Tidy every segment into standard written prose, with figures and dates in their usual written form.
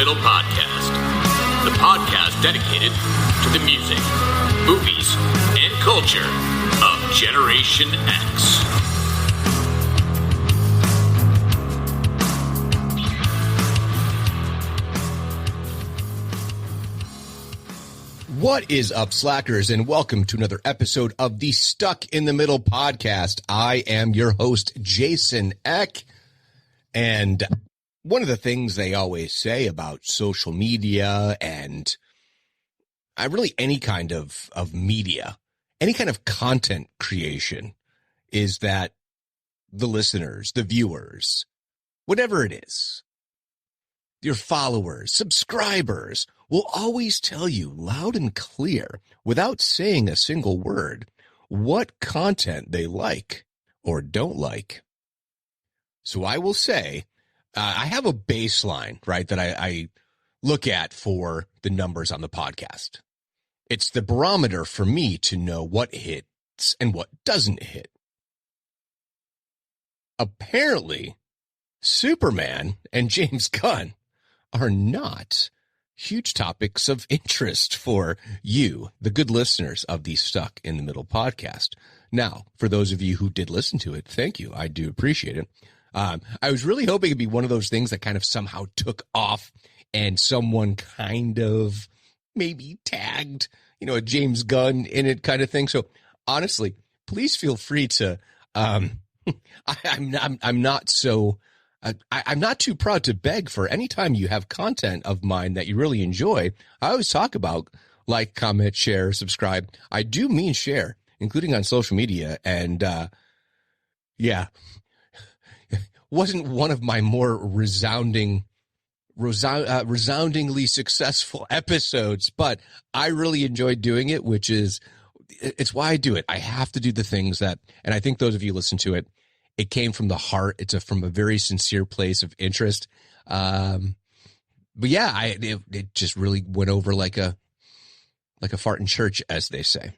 Middle podcast, the podcast dedicated to the music, movies, and culture of Generation X. What is up, slackers, and welcome to another episode of the Stuck in the Middle podcast. I am your host, Jason Eck, and one of the things they always say about social media and really any kind of media, any kind of content creation, is that the listeners, the viewers, whatever it is, your followers, subscribers, will always tell you loud and clear, without saying a single word, what content they like or don't like. So I will say, I have a baseline, right, that I look at for the numbers on the podcast. It's the barometer for me to know what hits and what doesn't hit. Apparently, Superman and James Gunn are not huge topics of interest for you, the good listeners of the Stuck in the Middle podcast. Now, for those of you who did listen to it, thank you. I do appreciate it. I was really hoping it'd be one of those things that kind of somehow took off and someone kind of maybe tagged, a James Gunn in it kind of thing. So honestly, please feel free to, I'm not too proud to beg for any time you have content of mine that you really enjoy. I always talk about like, comment, share, subscribe. I do mean share, including on social media. And, wasn't one of my more resoundingly successful episodes, but I really enjoyed doing it, it's why I do it. I have to do the things that, and I think those of you listen to it, it came from the heart. It's from a very sincere place of interest. But yeah, it just really went over like a fart in church, as they say.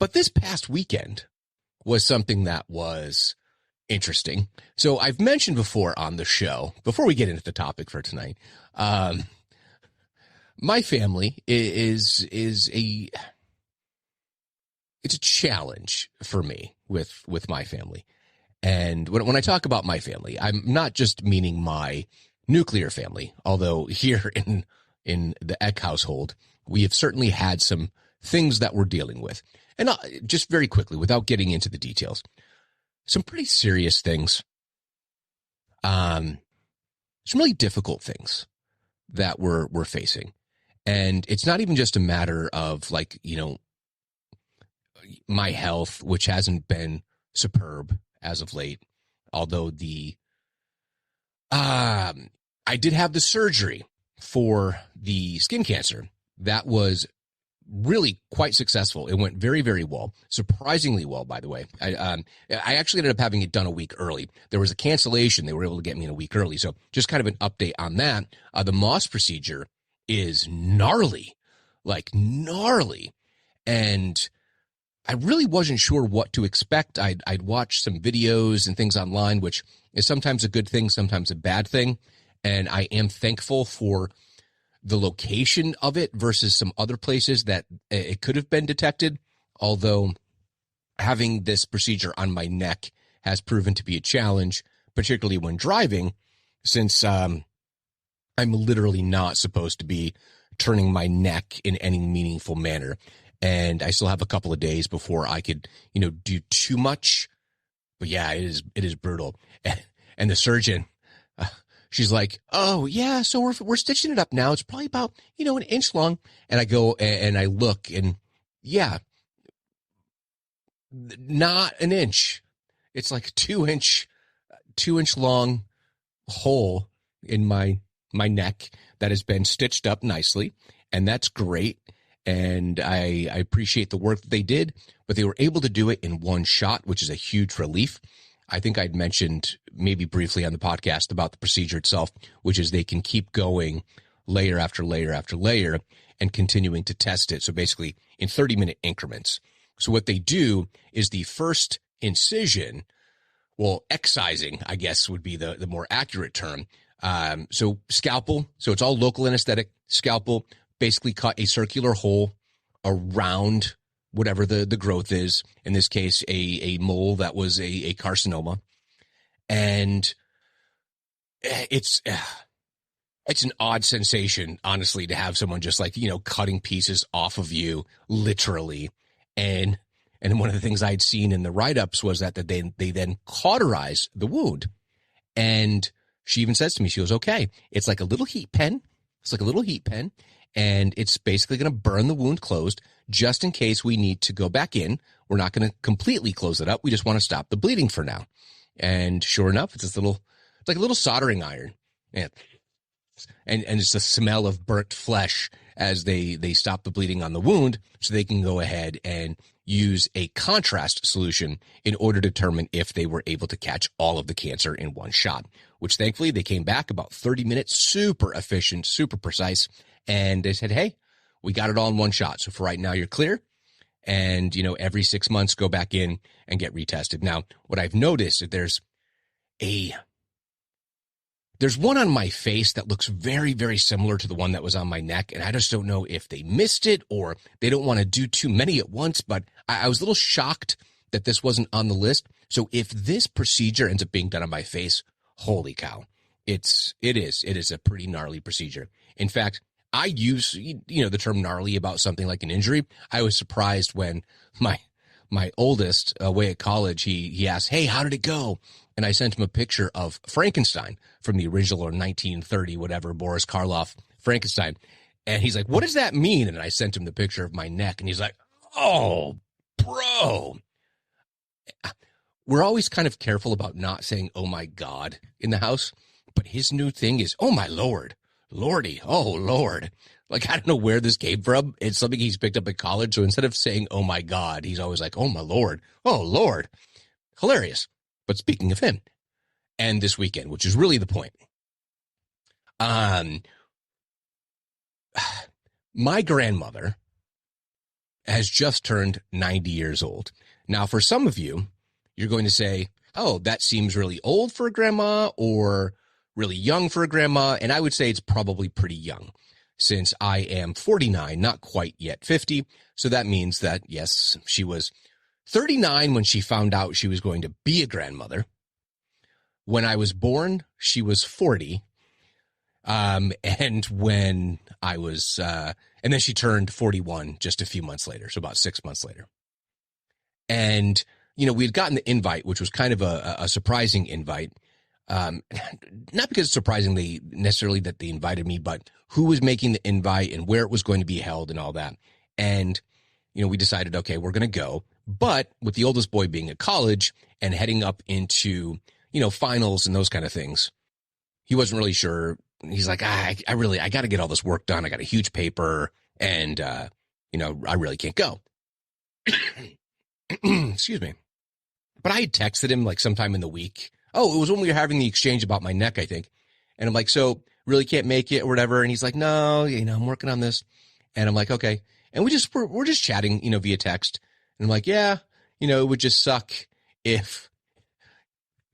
But this past weekend was something that was interesting. So I've mentioned before on the show, before we get into the topic for tonight, my family is a challenge for me with my family. And when I talk about my family, I'm not just meaning my nuclear family, although here in the Eck household, we have certainly had some things that we're dealing with. And just very quickly, without getting into the details, some pretty serious things, some really difficult things that we're facing. And it's not even just a matter of my health, which hasn't been superb as of late, although I did have the surgery for the skin cancer. That was really quite successful. It went very, very well, surprisingly well, by the way. I actually ended up having it done a week early. There was a cancellation. They were able to get me in a week early. So just kind of an update on that. The Moss procedure is gnarly. And I really wasn't sure what to expect. I'd watched some videos and things online, which is sometimes a good thing, sometimes a bad thing. And I am thankful for the location of it versus some other places that it could have been detected. Although having this procedure on my neck has proven to be a challenge, particularly when driving, since I'm literally not supposed to be turning my neck in any meaningful manner. And I still have a couple of days before I could, do too much. But yeah, it is brutal. And the surgeon, she's like, oh yeah, so we're stitching it up now. It's probably about, an inch long. And I go and I look, and yeah, not an inch. It's like a 2-inch long hole in my neck that has been stitched up nicely. And that's great. And I appreciate the work that they did, but they were able to do it in one shot, which is a huge relief. I think I'd mentioned maybe briefly on the podcast about the procedure itself, which is they can keep going layer after layer after layer and continuing to test it. So basically in 30-minute increments. So what they do is the first incision, well, excising, I guess would be the more accurate term. So scalpel, so it's all local anesthetic. Scalpel basically cut a circular hole around whatever the growth is. In this case, a mole that was a carcinoma. And it's an odd sensation, honestly, to have someone just like, cutting pieces off of you, literally. And one of the things I'd seen in the write-ups was that they then cauterize the wound. And she even says to me, she goes, okay, it's like a little heat pen. It's like a little heat pen. And it's basically going to burn the wound closed just in case we need to go back in. We're not going to completely close it up. We just want to stop the bleeding for now. And sure enough, it's like a little soldering iron. And it's the smell of burnt flesh as they stop the bleeding on the wound so they can go ahead and use a contrast solution in order to determine if they were able to catch all of the cancer in one shot, which thankfully they came back about 30 minutes, super efficient, super precise. And they said, hey, we got it all in one shot. So for right now, you're clear. And, every 6 months, go back in and get retested. Now, what I've noticed is there's one on my face that looks very, very similar to the one that was on my neck. And I just don't know if they missed it or they don't want to do too many at once. But I was a little shocked that this wasn't on the list. So if this procedure ends up being done on my face, holy cow, it is a pretty gnarly procedure. In fact, I use, the term gnarly about something like an injury. I was surprised when my oldest away at college, he asked, hey, how did it go? And I sent him a picture of Frankenstein from the original or 1930, whatever, Boris Karloff, Frankenstein. And he's like, what does that mean? And I sent him the picture of my neck. And he's like, oh, bro. We're always kind of careful about not saying, oh, my God, in the house. But his new thing is, oh, my Lord, Lordy, oh, Lord. Like, I don't know where this came from. It's something he's picked up at college. So instead of saying, oh, my God, he's always like, oh, my Lord, oh, Lord. Hilarious. But speaking of him, and this weekend, which is really the point, my grandmother has just turned 90 years old. Now, for some of you, you're going to say, oh, that seems really old for a grandma or really young for a grandma. And I would say it's probably pretty young since I am 49, not quite yet 50. So that means that, yes, she was 39 when she found out she was going to be a grandmother. When I was born, she was 40. And when I was, and then she turned 41 just a few months later. So about 6 months later. And, we had gotten the invite, which was kind of a surprising invite. Not because it's surprisingly necessarily that they invited me, but who was making the invite and where it was going to be held and all that. And, we decided, okay, we're going to go. But with the oldest boy being at college and heading up into, finals and those kind of things, he wasn't really sure. He's like, I got to get all this work done. I got a huge paper and, I really can't go. Excuse me. But I had texted him like sometime in the week. Oh, it was when we were having the exchange about my neck, I think. And I'm like, so really can't make it or whatever. And he's like, no, I'm working on this. And I'm like, okay. And we're just chatting, via text. And I'm like, yeah, it would just suck if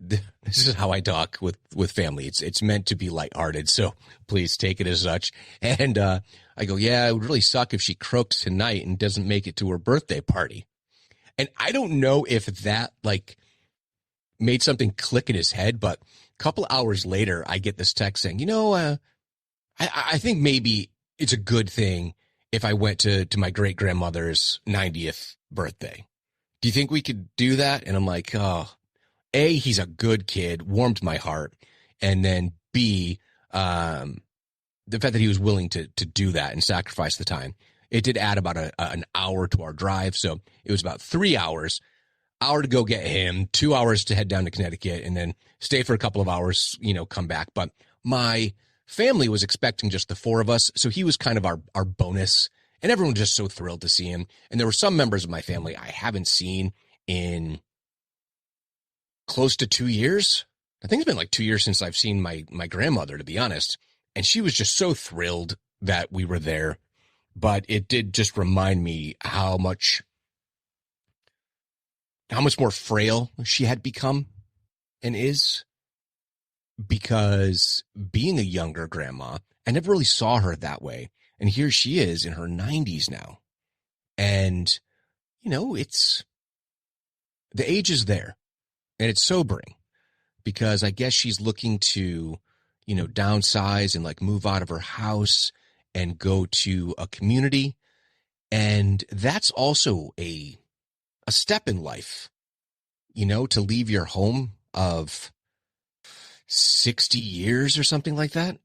this is how I talk with family. It's meant to be lighthearted. So please take it as such. And, I go, yeah, it would really suck if she croaks tonight and doesn't make it to her birthday party. And I don't know if that made something click in his head, but a couple hours later, I get this text saying, I think maybe it's a good thing if I went to my great grandmother's 90th birthday. Do you think we could do that? And I'm like, oh, A, he's a good kid, warmed my heart. And then B, the fact that he was willing to do that and sacrifice the time. It did add about an hour to our drive. So it was about 3 hours, hour to go get him, 2 hours to head down to Connecticut and then stay for a couple of hours, come back. But my family was expecting just the four of us. So he was kind of our bonus and everyone was just so thrilled to see him. And there were some members of my family I haven't seen in close to 2 years. I think it's been like 2 years since I've seen my grandmother, to be honest. And she was just so thrilled that we were there. But it did just remind me how much more frail she had become and is because being a younger grandma, I never really saw her that way. And here she is in her 90s now. And, it's the age is there, and it's sobering because I guess she's looking to, downsize and like move out of her house and go to a community. And that's also a step in life, to leave your home of 60 years or something like that,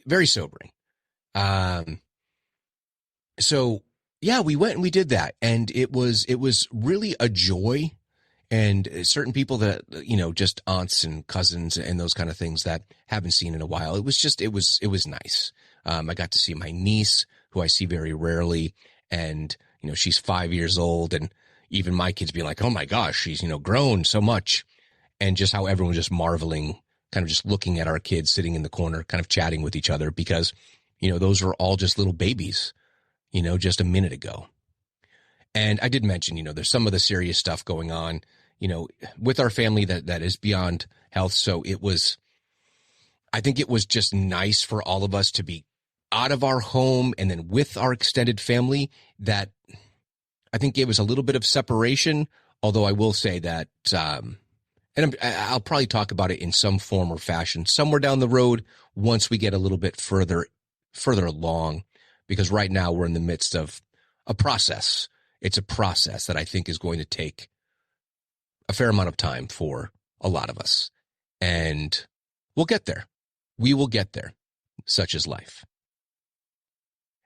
very sobering. So yeah, we went and we did that, and it was really a joy. And certain people that, just aunts and cousins and those kind of things that haven't seen in a while. It was nice. I got to see my niece, who I see very rarely. And, she's 5 years old, and even my kids being like, oh my gosh, she's, grown so much. And just how everyone was just marveling, kind of just looking at our kids sitting in the corner, kind of chatting with each other because, those were all just little babies, just a minute ago. And I did mention, there's some of the serious stuff going on, with our family that is beyond health. So I think it was just nice for all of us to be out of our home and then with our extended family. That I think gave us a little bit of separation. Although I will say that, and I'll probably talk about it in some form or fashion somewhere down the road once we get a little bit further along, because right now we're in the midst of a process. It's a process that I think is going to take a fair amount of time for a lot of us. And we'll get there. We will get there. Such is life.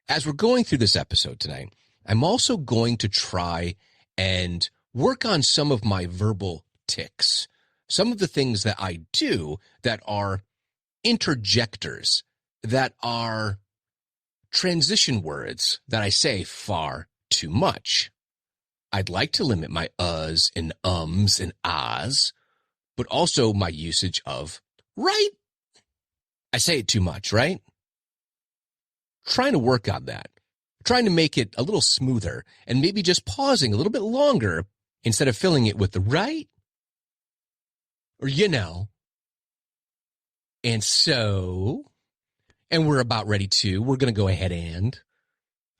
As we're going through this episode tonight, I'm also going to try and work on some of my verbal tics, some of the things that I do that are interjectors, that are transition words that I say far too much. I'd like to limit my uhs and ums and ahs, but also my usage of right. I say it too much, right? Trying to work on that, trying to make it a little smoother, and maybe just pausing a little bit longer instead of filling it with the right or, And so, and we're about ready to, we're going to go ahead and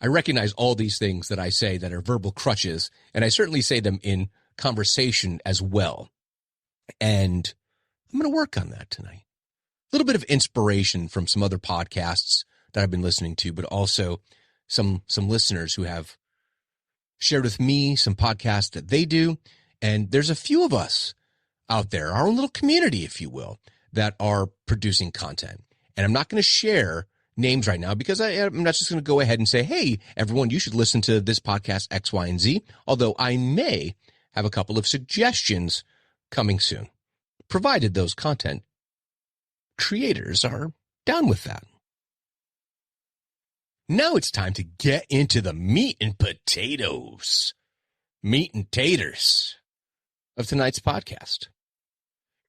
I recognize all these things that I say that are verbal crutches, and I certainly say them in conversation as well. And I'm going to work on that tonight. A little bit of inspiration from some other podcasts that I've been listening to, but also some listeners who have shared with me some podcasts that they do. And there's a few of us out there, our own little community, if you will, that are producing content. And I'm not going to share names right now because I'm not just going to go ahead and say, hey, everyone, you should listen to this podcast X, Y, and Z, although I may have a couple of suggestions coming soon, provided those content creators are down with that. Now it's time to get into the meat and potatoes, meat and taters of tonight's podcast.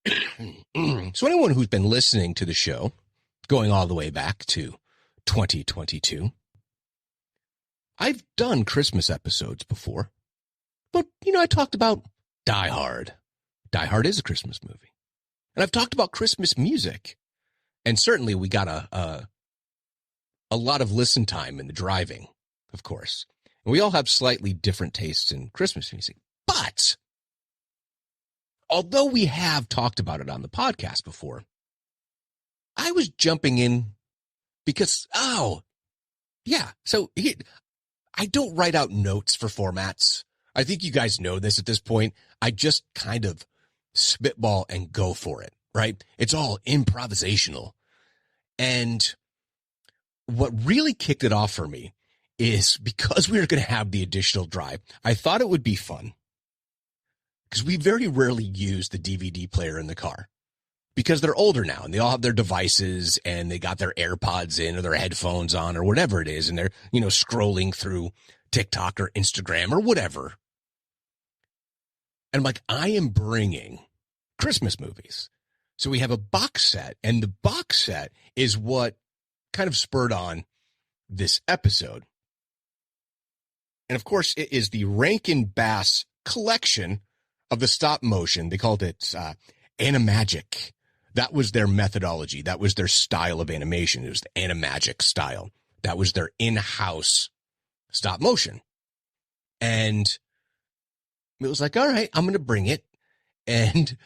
So anyone who's been listening to the show, going all the way back to 2022, I've done Christmas episodes before, but, I talked about Die Hard. Die Hard is a Christmas movie. And I've talked about Christmas music. And certainly we got a lot of listen time in the driving, of course. And we all have slightly different tastes in Christmas music. But although we have talked about it on the podcast before, I was jumping in because, so I don't write out notes for formats. I think you guys know this at this point. I just kind of spitball and go for it, right? It's all improvisational. And what really kicked it off for me is because we were going to have the additional drive, I thought it would be fun because we very rarely use the DVD player in the car because they're older now and they all have their devices and they got their AirPods in or their headphones on or whatever it is. And they're, scrolling through TikTok or Instagram or whatever. And I'm like, I am bringing Christmas movies. So we have a box set, and the box set is what kind of spurred on this episode. And of course, it is the Rankin Bass collection of the stop motion. They called it Animagic That was their methodology. That was their style of animation. It was the Animagic style. That was their in-house stop motion. And it was like, all right, I'm going to bring it. And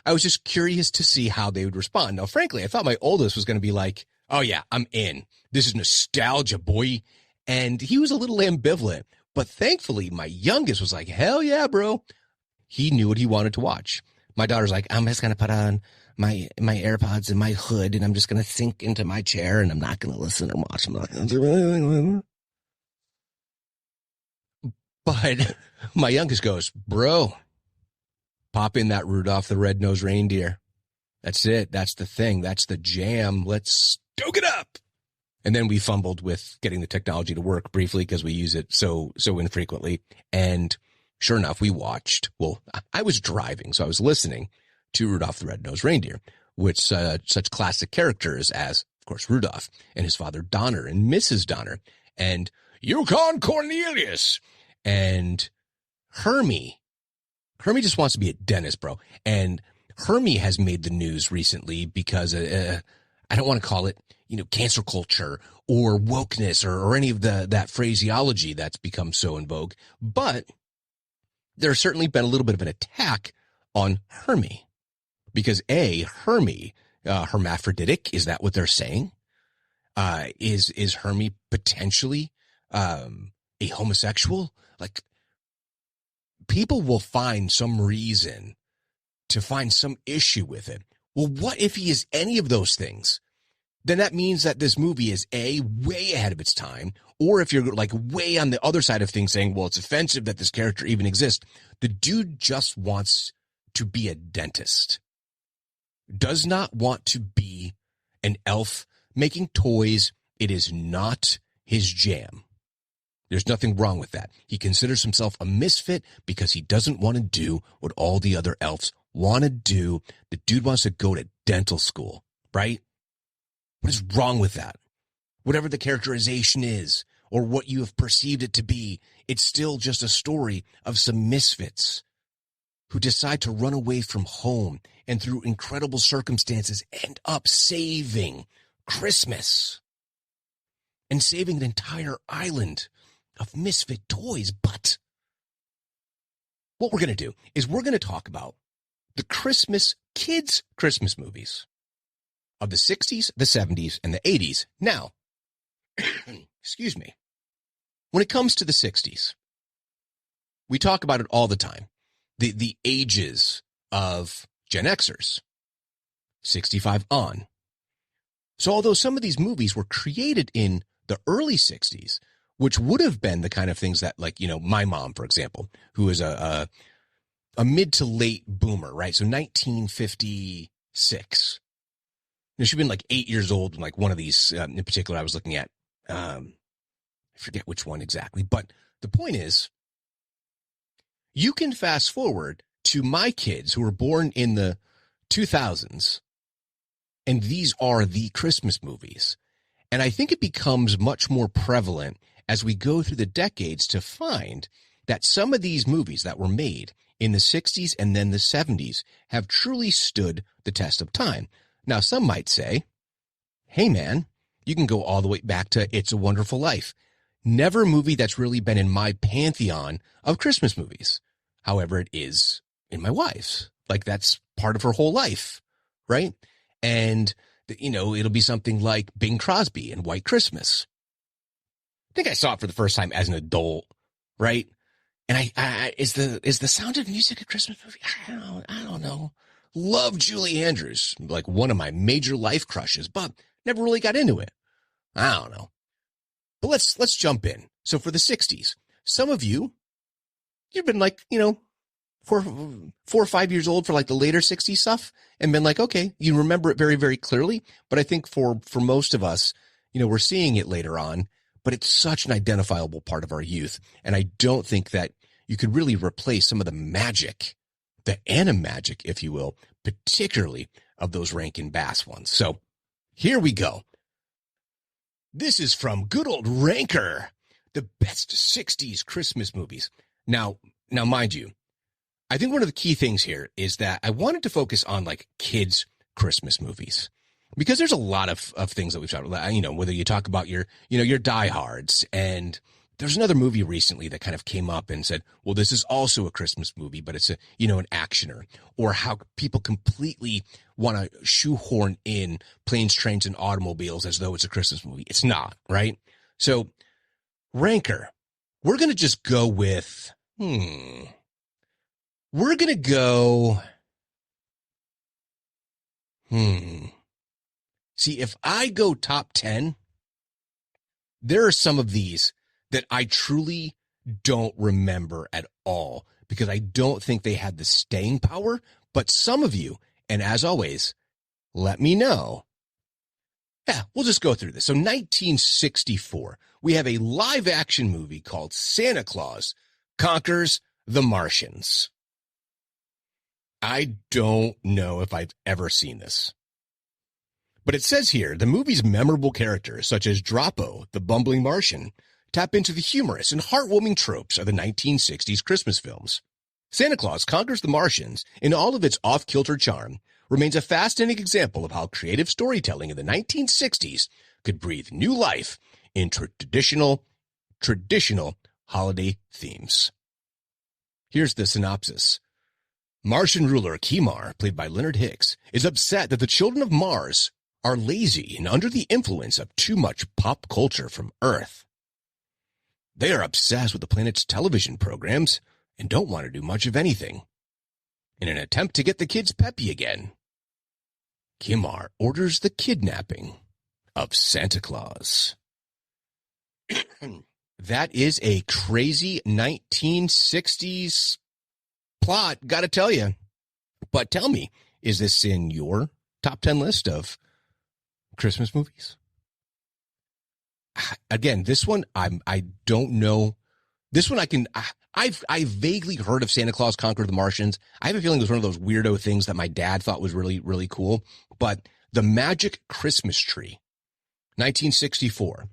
I was just curious to see how they would respond. Now, frankly, I thought my oldest was going to be like, oh, yeah, I'm in. This is nostalgia, boy. And he was a little ambivalent. But thankfully, my youngest was like, hell yeah, bro. He knew what he wanted to watch. My daughter's like, I'm just going to put on my AirPods and my hood, and I'm just going to sink into my chair, and I'm not going to listen or watch. I'm not going to do anything. But my youngest goes, bro, pop in that Rudolph the Red-Nosed Reindeer. That's it. That's the thing. That's the jam. Let's stoke it up. And then we fumbled with getting the technology to work briefly because we use it so infrequently. And sure enough, we watched. Well, I was driving, so I was listening to Rudolph the Red-Nosed Reindeer, which such classic characters as, of course, Rudolph and his father Donner and Mrs. Donner and Yukon Cornelius and Hermie. Hermie just wants to be a dentist, bro. And Hermie has made the news recently because I don't want to call it, cancel culture or wokeness or any of that phraseology that's become so in vogue. But there's certainly been a little bit of an attack on Hermie because Hermie, hermaphroditic. Is that what they're saying? Is Hermie potentially a homosexual? Like, people will find some reason to find some issue with it. Well, what if he is any of those things? Then that means that this movie is way ahead of its time. Or if you're like way on the other side of things saying, well, it's offensive that this character even exists. The dude just wants to be a dentist. Does not want to be an elf making toys. It is not his jam. There's nothing wrong with that. He considers himself a misfit because he doesn't want to do what all the other elves want to do. The dude wants to go to dental school, right? What is wrong with that? Whatever the characterization is or what you have perceived it to be, it's still just a story of some misfits who decide to run away from home and through incredible circumstances end up saving Christmas and saving an entire island of misfit toys. But what we're going to do is we're going to talk about the kids' Christmas movies of the 60s, the 70s, and the 80s. Now, excuse me, when it comes to the 60s, we talk about it all the time. The ages of Gen Xers, 65 on. So although some of these movies were created in the early 60s, which would have been the kind of things that, like, my mom, for example, who is a mid to late boomer, right? So 1956. She'd been like 8 years old when like one of these in particular I was looking at. I forget which one exactly, but the point is, you can fast forward to my kids who were born in the 2000s, and these are the Christmas movies. And I think it becomes much more prevalent as we go through the decades to find that some of these movies that were made in the 60s and then the 70s have truly stood the test of time. Now, some might say, hey, man, you can go all the way back to It's a Wonderful Life. Never a movie that's really been in my pantheon of Christmas movies. However, it is in my wife's. Like, that's part of her whole life, right? And, it'll be something like Bing Crosby and White Christmas. I think I saw it for the first time as an adult, right? And is the Sound of Music a Christmas movie? I don't know. Love Julie Andrews, like one of my major life crushes, but never really got into it. I don't know. But let's jump in. So for the 60s, some of you've been like, 4 or 5 years old for like the later 60s stuff and been like, okay, you remember it very, very clearly. But I think for most of us, we're seeing it later on, but it's such an identifiable part of our youth. And I don't think that you could really replace some of the magic, the animagic, if you will, particularly of those Rankin Bass ones. So here we go. This is from good old Ranker, the best 60s Christmas movies. Now, mind you, I think one of the key things here is that I wanted to focus on like kids' Christmas movies. Because there's a lot of things that we've talked about, whether you talk about your diehards, and there's another movie recently that kind of came up and said, well, this is also a Christmas movie, but it's an actioner, or how people completely want to shoehorn in planes, trains, and automobiles as though it's a Christmas movie. It's not, right? So ranker, we're going to just go with, we're going to go, See, if I go top 10, there are some of these that I truly don't remember at all because I don't think they had the staying power. But some of you, and as always, let me know. Yeah, we'll just go through this. So 1964, we have a live action movie called Santa Claus Conquers the Martians. I don't know if I've ever seen this. But it says here, the movie's memorable characters, such as Droppo, the bumbling Martian, tap into the humorous and heartwarming tropes of the 1960s Christmas films. Santa Claus Conquers the Martians, in all of its off-kilter charm, remains a fascinating example of how creative storytelling in the 1960s could breathe new life into traditional holiday themes. Here's the synopsis. Martian ruler Kimar, played by Leonard Hicks, is upset that the children of Mars are lazy and under the influence of too much pop culture from Earth. They are obsessed with the planet's television programs and don't want to do much of anything. In an attempt to get the kids peppy again, Kimar orders the kidnapping of Santa Claus. That is a crazy 1960s plot, gotta tell you. But tell me, is this in your top 10 list of Christmas movies? Again, this one, I don't know. This one I've vaguely heard of Santa Claus Conquered the Martians. I have a feeling it was one of those weirdo things that my dad thought was really, really cool. But The Magic Christmas Tree, 1964.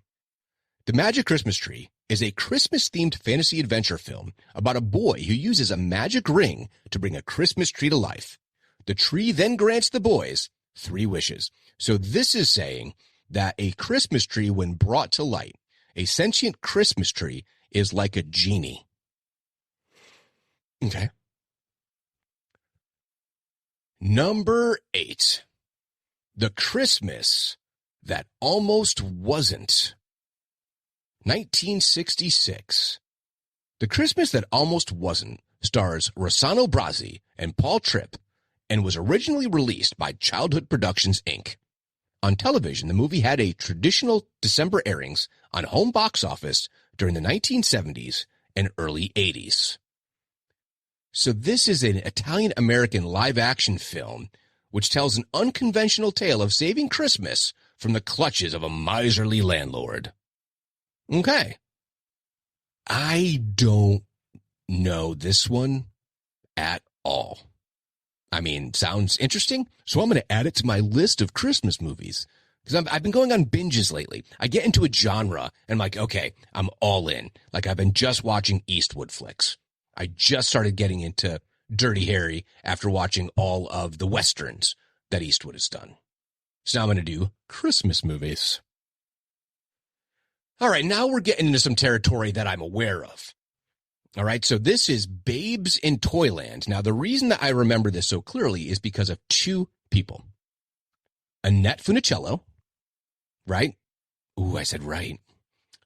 The Magic Christmas Tree is a Christmas-themed fantasy adventure film about a boy who uses a magic ring to bring a Christmas tree to life. The tree then grants the boys 3 wishes. So this is saying that a Christmas tree, when brought to light, a sentient Christmas tree is like a genie. Okay. Number 8. The Christmas That Almost Wasn't. 1966. The Christmas That Almost Wasn't stars Rossano Brazzi and Paul Tripp and was originally released by Childhood Productions, Inc. On television, the movie had a traditional December airings on home box office during the 1970s and early 80s. So this is an Italian-American live-action film which tells an unconventional tale of saving Christmas from the clutches of a miserly landlord. Okay. I don't know this one at all. I mean, sounds interesting, so I'm going to add it to my list of Christmas movies. Because I've been going on binges lately. I get into a genre, and I'm like, okay, I'm all in. Like, I've been just watching Eastwood flicks. I just started getting into Dirty Harry after watching all of the Westerns that Eastwood has done. So now I'm going to do Christmas movies. All right, now we're getting into some territory that I'm aware of. All right, so this is Babes in Toyland. Now, the reason that I remember this so clearly is because of 2 people. Annette Funicello, right? Ooh, I said right.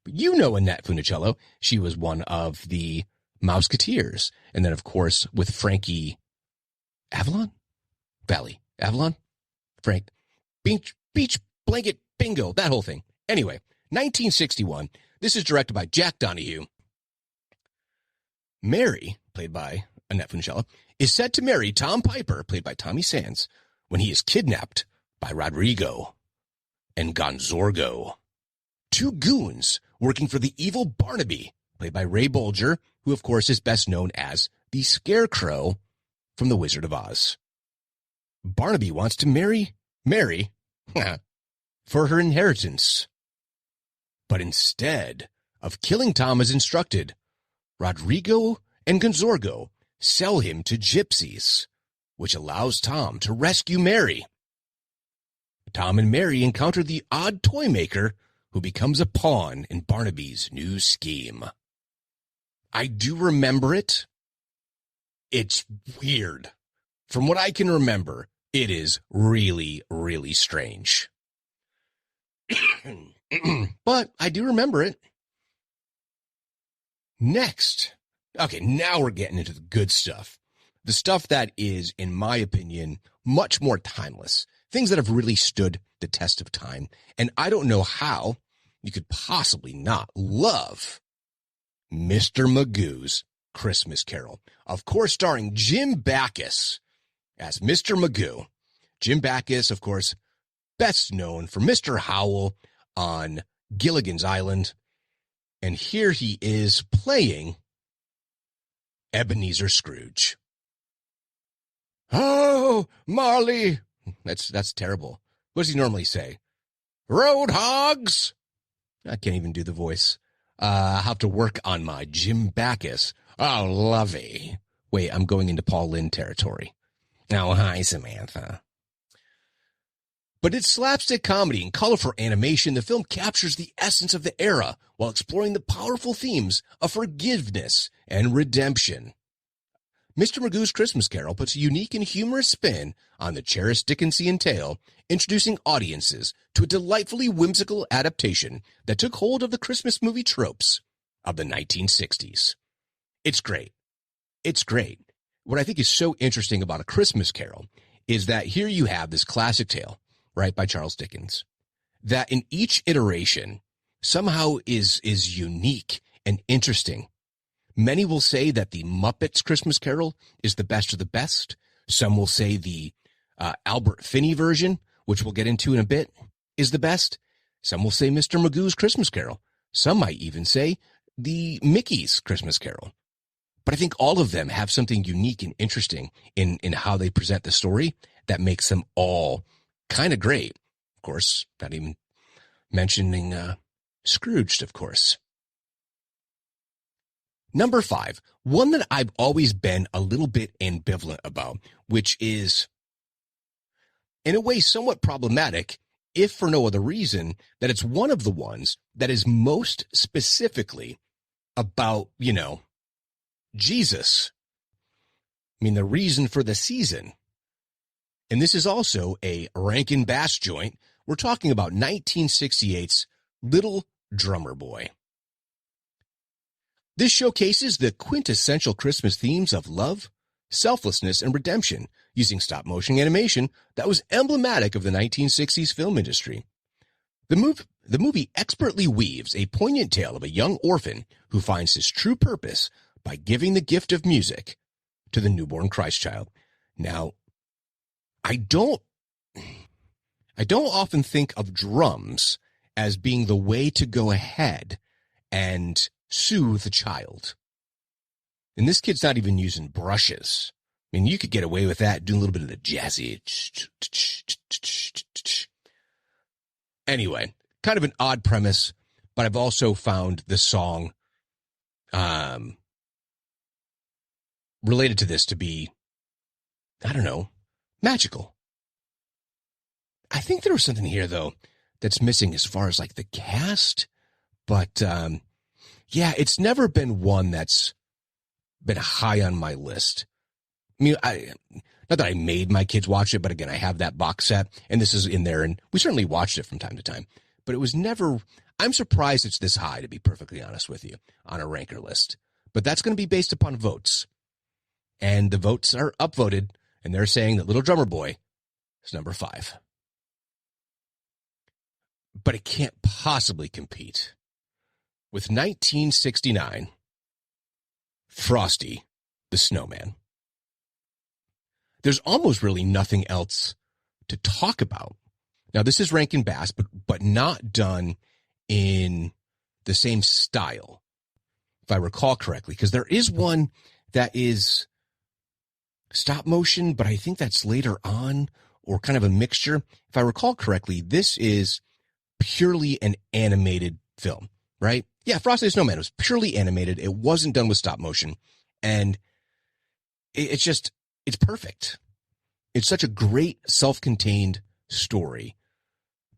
But you know Annette Funicello. She was one of the Mouseketeers. And then, of course, with Frankie Avalon? Avalon? Frank. Beach Blanket Bingo, that whole thing. Anyway, 1961. This is directed by Jack Donahue. Mary, played by Annette Funicello, is set to marry Tom Piper, played by Tommy Sands, when he is kidnapped by Rodrigo and Gonzorgo, 2 goons working for the evil Barnaby, played by Ray Bolger, who of course is best known as the Scarecrow from The Wizard of Oz. Barnaby wants to marry Mary for her inheritance. But instead of killing Tom as instructed, Rodrigo and Gonzorgo sell him to gypsies, which allows Tom to rescue Mary Tom and Mary encounter the odd toy maker who becomes a pawn in Barnaby's new scheme. I do remember it. It's weird. From what I can remember, it is really, really strange. But I do remember it. Next. Okay, now we're getting into the good stuff. The stuff that is, in my opinion, much more timeless. Things that have really stood the test of time. And I don't know how you could possibly not love Mr. Magoo's Christmas Carol. Of course, starring Jim Backus as Mr. Magoo. Jim Backus, of course, best known for Mr. Howell on Gilligan's Island. And here he is playing Ebenezer Scrooge. Oh, Marley. That's terrible. What does he normally say? Road hogs. I can't even do the voice. I'll have to work on my Jim Backus. Oh, lovey. Wait, I'm going into Paul Lynde territory. Oh, hi, Samantha. But it's slapstick comedy and colorful animation. The film captures the essence of the era while exploring the powerful themes of forgiveness and redemption. Mr. Magoo's Christmas Carol puts a unique and humorous spin on the cherished Dickensian tale, introducing audiences to a delightfully whimsical adaptation that took hold of the Christmas movie tropes of the 1960s. It's great. It's great. What I think is so interesting about A Christmas Carol is that here you have this classic tale, right, by Charles Dickens, that in each iteration somehow is unique and interesting. Many will say that the Muppets Christmas Carol is the best of the best. Some will say the Albert Finney version, which we'll get into in a bit, is the best. Some will say Mr. Magoo's Christmas Carol. Some might even say the Mickey's Christmas Carol. But I think all of them have something unique and interesting in how they present the story that makes them all kind of great. Of course, not even mentioning Scrooged, of course. Number 5, one that I've always been a little bit ambivalent about, which is, in a way, somewhat problematic, if for no other reason, that it's one of the ones that is most specifically about, Jesus. I mean, the reason for the season. And this is also a Rankin Bass joint. We're talking about 1968's Little Drummer Boy. This showcases the quintessential Christmas themes of love, selflessness, and redemption using stop-motion animation that was emblematic of the 1960s film industry. The movie expertly weaves a poignant tale of a young orphan who finds his true purpose by giving the gift of music to the newborn Christ child. Now, I don't often think of drums as being the way to go ahead and soothe the child. And this kid's not even using brushes. I mean, you could get away with that, doing a little bit of the jazzy. Anyway, kind of an odd premise, but I've also found the song related to this to be, I don't know, magical. I think there was something here, though, that's missing as far as like the cast, but yeah, it's never been one that's been high on my list. I mean, not that I made my kids watch it, but again, I have that box set, and this is in there, and we certainly watched it from time to time. But it was never, I'm surprised it's this high, to be perfectly honest with you, on a ranker list. But that's going to be based upon votes. And the votes are upvoted, and they're saying that Little Drummer Boy is number 5. But it can't possibly compete with 1969, Frosty the Snowman. There's almost really nothing else to talk about. Now, this is Rankin Bass, but not done in the same style, if I recall correctly, because there is one that is stop motion, but I think that's later on, or kind of a mixture. If I recall correctly, this is purely an animated film, right? Yeah, Frosty the Snowman was purely animated. It wasn't done with stop motion. And it's perfect. It's such a great self-contained story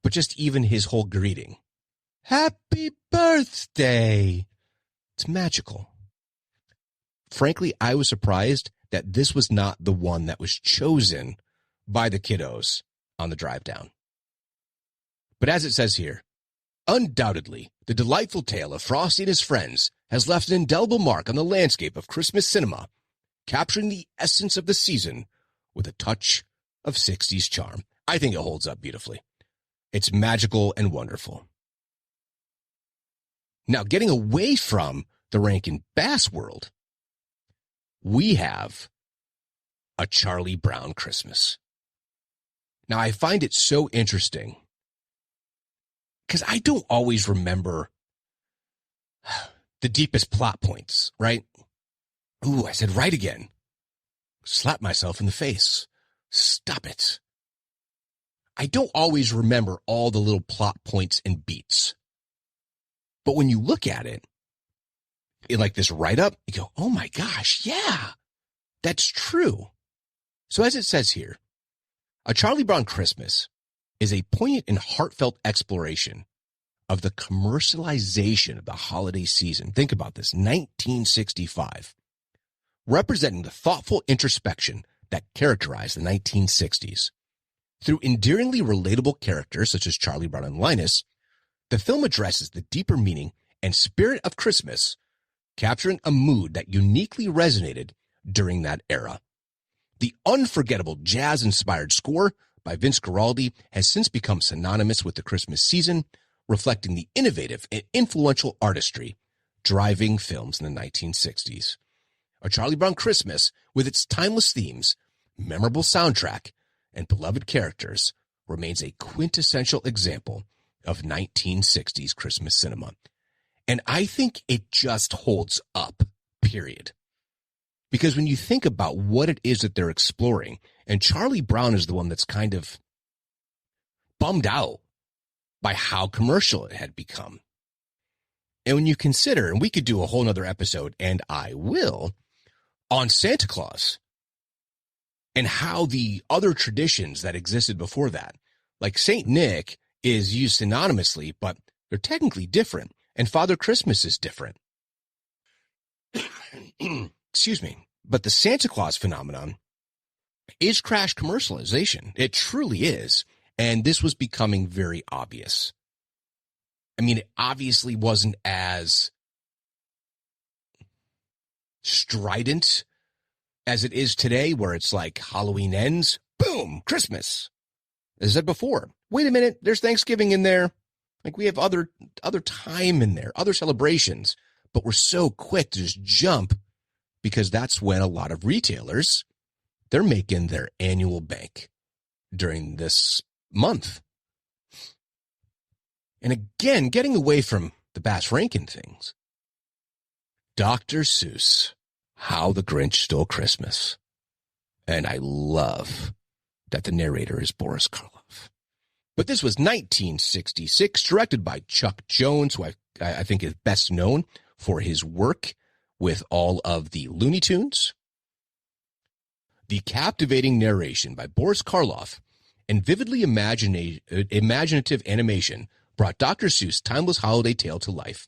but just even his whole greeting. Happy birthday! It's magical. Frankly, I was surprised that this was not the one that was chosen by the kiddos on the drive down. But as it says here, undoubtedly, the delightful tale of Frosty and his friends has left an indelible mark on the landscape of Christmas cinema, capturing the essence of the season with a touch of 60s charm. I think it holds up beautifully. It's magical and wonderful. Now, getting away from the Rankin Bass world, we have A Charlie Brown Christmas. Now, I find it so interesting because I don't always remember the deepest plot points, right? Ooh, I said right again. Slap myself in the face. Stop it. I don't always remember all the little plot points and beats. But when you look at it, like this write-up, you go, oh my gosh, yeah, that's true. So as it says here, A Charlie Brown Christmas is a poignant and heartfelt exploration of the commercialization of the holiday season. Think about this, 1965, representing the thoughtful introspection that characterized the 1960s. Through endearingly relatable characters such as Charlie Brown and Linus, the film addresses the deeper meaning and spirit of Christmas, capturing a mood that uniquely resonated during that era. The unforgettable jazz-inspired score by Vince Guaraldi has since become synonymous with the Christmas season, reflecting the innovative and influential artistry driving films in the 1960s. A Charlie Brown Christmas, with its timeless themes, memorable soundtrack, and beloved characters, remains a quintessential example of 1960s Christmas cinema. And I think it just holds up, period. Because when you think about what it is that they're exploring, and Charlie Brown is the one that's kind of bummed out by how commercial it had become. And when you consider, and we could do a whole nother episode, and I will, on Santa Claus, and how the other traditions that existed before that, like Saint Nick is used synonymously, but they're technically different, and Father Christmas is different. Excuse me. But the Santa Claus phenomenon is crash commercialization. It truly is. And this was becoming very obvious. I mean, it obviously wasn't as strident as it is today, where it's like Halloween ends, boom, Christmas. As I said before, wait a minute, there's Thanksgiving in there. Like, we have other time in there, other celebrations, but we're so quick to just jump because that's when a lot of retailers, they're making their annual bank during this month. And again, getting away from the Bass Rankin things, Dr. Seuss, How the Grinch Stole Christmas. And I love that the narrator is Boris Karloff. But this was 1966, directed by Chuck Jones, who I think is best known for his work with all of the Looney Tunes. The captivating narration by Boris Karloff and vividly imaginative animation brought Dr. Seuss' timeless holiday tale to life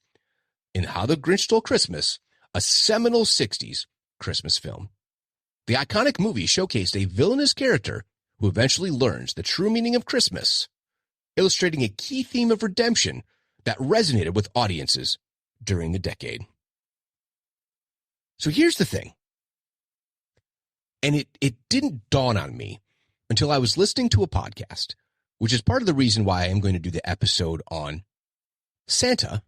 in How the Grinch Stole Christmas, a seminal 60s Christmas film. The iconic movie showcased a villainous character who eventually learns the true meaning of Christmas, illustrating a key theme of redemption that resonated with audiences during the decade. So here's the thing, and it didn't dawn on me until I was listening to a podcast, which is part of the reason why I am going to do the episode on Santa,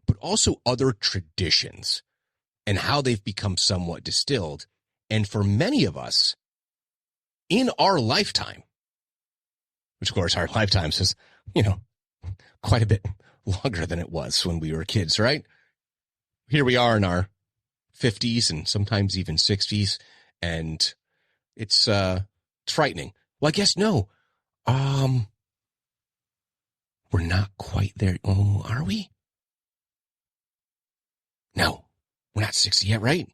but also other traditions and how they've become somewhat distilled. And for many of us, in our lifetime, which of course our lifetimes is, quite a bit longer than it was when we were kids, right? Here we are in our 50s and sometimes even 60s, and it's frightening. Well, I guess no. We're not quite there. Oh, are we? No, we're not 60 yet, right?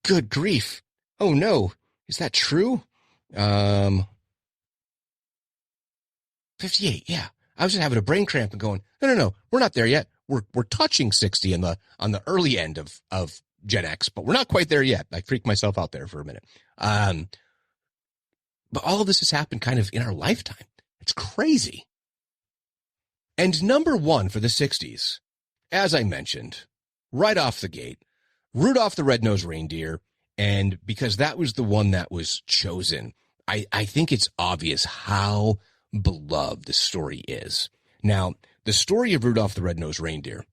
Good grief. Oh no. Is that true? 58, yeah. I was just having a brain cramp and going, no, we're not there yet. We're touching 60 on the early end of Gen X, but we're not quite there yet. I freaked myself out there for a minute. But all of this has happened kind of in our lifetime. It's crazy. And number one for the 60s, as I mentioned, right off the gate, Rudolph the Red-Nosed Reindeer. And because that was the one that was chosen, I think it's obvious how beloved the story is. Now, the story of Rudolph the Red-Nosed Reindeer,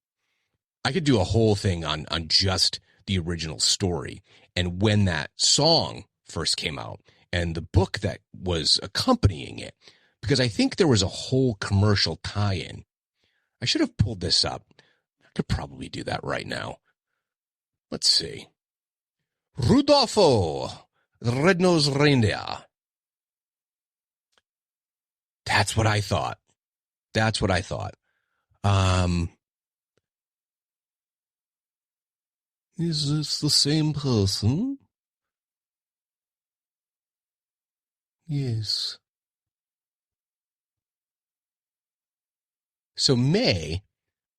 I could do a whole thing on just the original story and when that song first came out and the book that was accompanying it, because I think there was a whole commercial tie-in. I should have pulled this up. I could probably do that right now. Let's see. Rudolfo, the Red-Nosed Reindeer. That's what I thought. Is this the same person? Yes. So May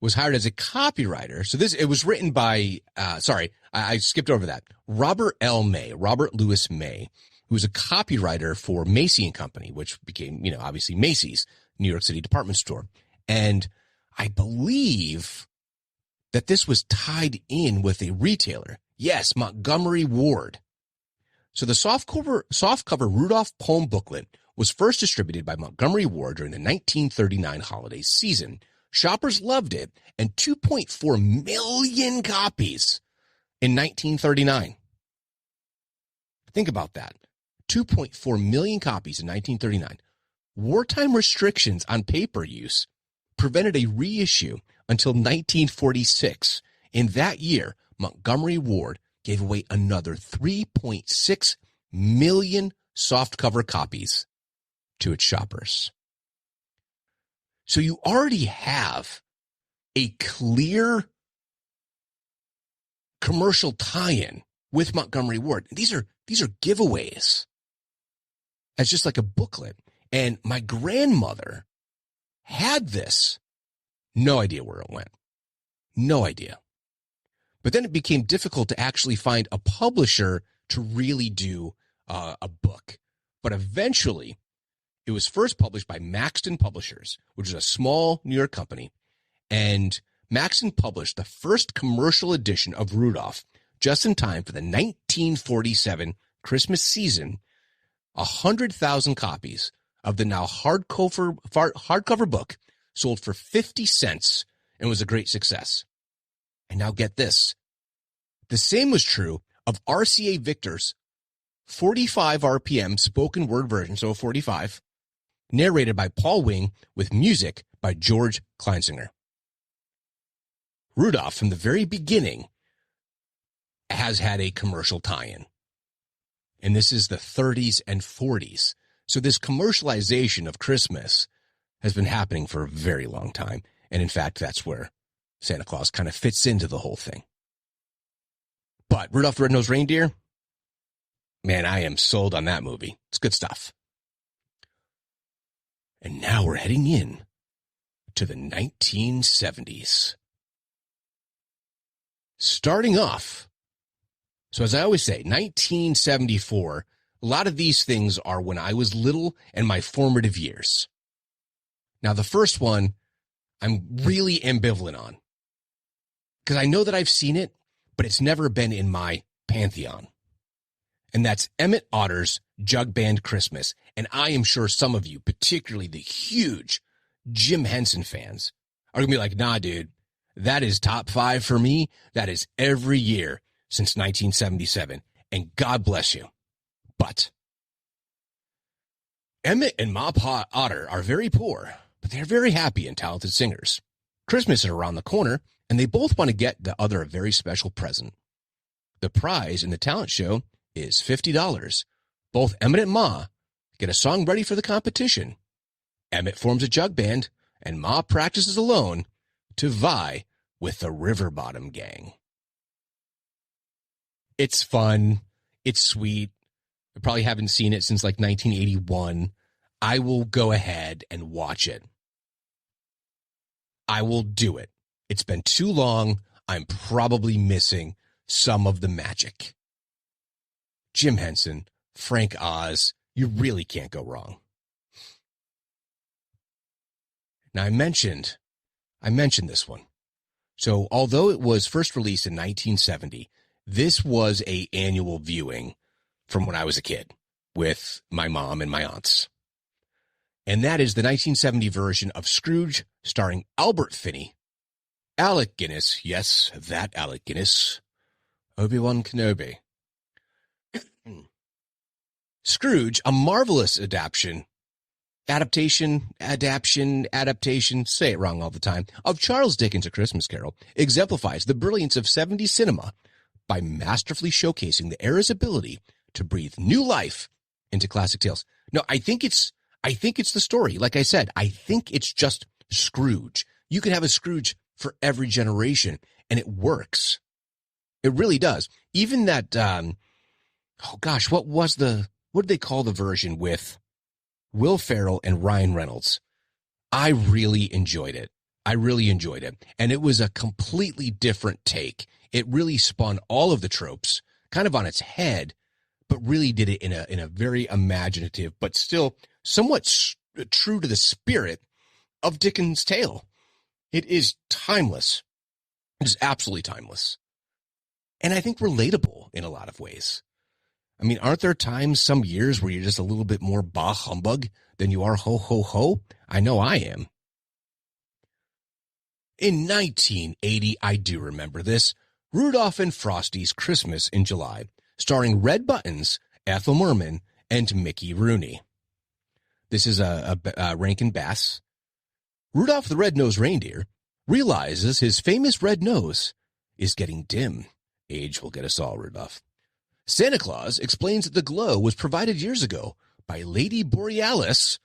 was hired as a copywriter. So it was written by, I skipped over that. Robert Louis May, who was a copywriter for Macy & Company, which became, obviously Macy's, New York City department store. And I believe that this was tied in with a retailer. Yes, Montgomery Ward. So the softcover Rudolph poem booklet was first distributed by Montgomery Ward during the 1939 holiday season. Shoppers loved it, and 2.4 million copies in 1939. Think about that. 2.4 million copies in 1939. Wartime restrictions on paper use prevented a reissue until 1946. In that year, Montgomery Ward gave away another 3.6 million softcover copies to its shoppers. So you already have a clear commercial tie-in with Montgomery Ward. These are giveaways. It's just like a booklet. And my grandmother had this. No idea where it went. No idea. But then it became difficult to actually find a publisher to really do a book. But eventually, it was first published by Maxton Publishers, which is a small New York company. And Maxton published the first commercial edition of Rudolph just in time for the 1947 Christmas season. 100,000 copies of the now hardcover book sold for 50 cents and was a great success. And now get this. The same was true of RCA Victor's 45 RPM spoken word version, so 45, narrated by Paul Wing with music by George Kleinsinger. Rudolph, from the very beginning, has had a commercial tie-in. And this is the 30s and 40s. So this commercialization of Christmas has been happening for a very long time. And in fact, that's where Santa Claus kind of fits into the whole thing. But Rudolph the Red-Nosed Reindeer, man, I am sold on that movie. It's good stuff. And now we're heading in to the 1970s. Starting off, so as I always say, 1974, a lot of these things are when I was little and my formative years. Now, the first one, I'm really ambivalent on. Because I know that I've seen it, but it's never been in my pantheon. And that's Emmett Otter's Jug Band Christmas. And I am sure some of you, particularly the huge Jim Henson fans, are going to be like, nah, dude, that is top 5 for me. That is every year since 1977. And God bless you. But Emmett and Ma Otter are very poor, but they're very happy and talented singers. Christmas is around the corner, and they both want to get the other a very special present. The prize in the talent show is $50. Both Emmett and Ma get a song ready for the competition. Emmett forms a jug band, and Ma practices alone to vie with the River Bottom Gang. It's fun. It's sweet. I probably haven't seen it since like 1981. I will go ahead and watch it. I will do it. It's been too long. I'm probably missing some of the magic. Jim Henson, Frank Oz, you really can't go wrong. Now, I mentioned this one. So although it was first released in 1970, this was an annual viewing from when I was a kid with my mom and my aunts. And that is the 1970 version of Scrooge starring Albert Finney, Alec Guinness, yes, that Alec Guinness, Obi-Wan Kenobi. Scrooge, a marvelous adaptation, say it wrong all the time, of Charles Dickens' A Christmas Carol, exemplifies the brilliance of 70s cinema by masterfully showcasing the era's ability to breathe new life into classic tales. No, I think it's the story. Like I said, I think it's just Scrooge. You could have a Scrooge for every generation, and it works. It really does. Even that, what did they call the version with Will Ferrell and Ryan Reynolds? I really enjoyed it. And it was a completely different take. It really spun all of the tropes kind of on its head, but really did it in a very imaginative, but still somewhat true to the spirit of Dickens' tale. It is timeless. It is absolutely timeless. And I think relatable in a lot of ways. I mean, aren't there times, some years, where you're just a little bit more bah humbug than you are ho ho ho? I know I am. In 1980, I do remember this, Rudolph and Frosty's Christmas in July, starring Red Buttons, Ethel Merman, and Mickey Rooney. This is a Rankin Bass. Rudolph the Red-Nosed Reindeer realizes his famous red nose is getting dim. Age will get us all, Rudolph. Santa Claus explains that the glow was provided years ago by Lady Borealis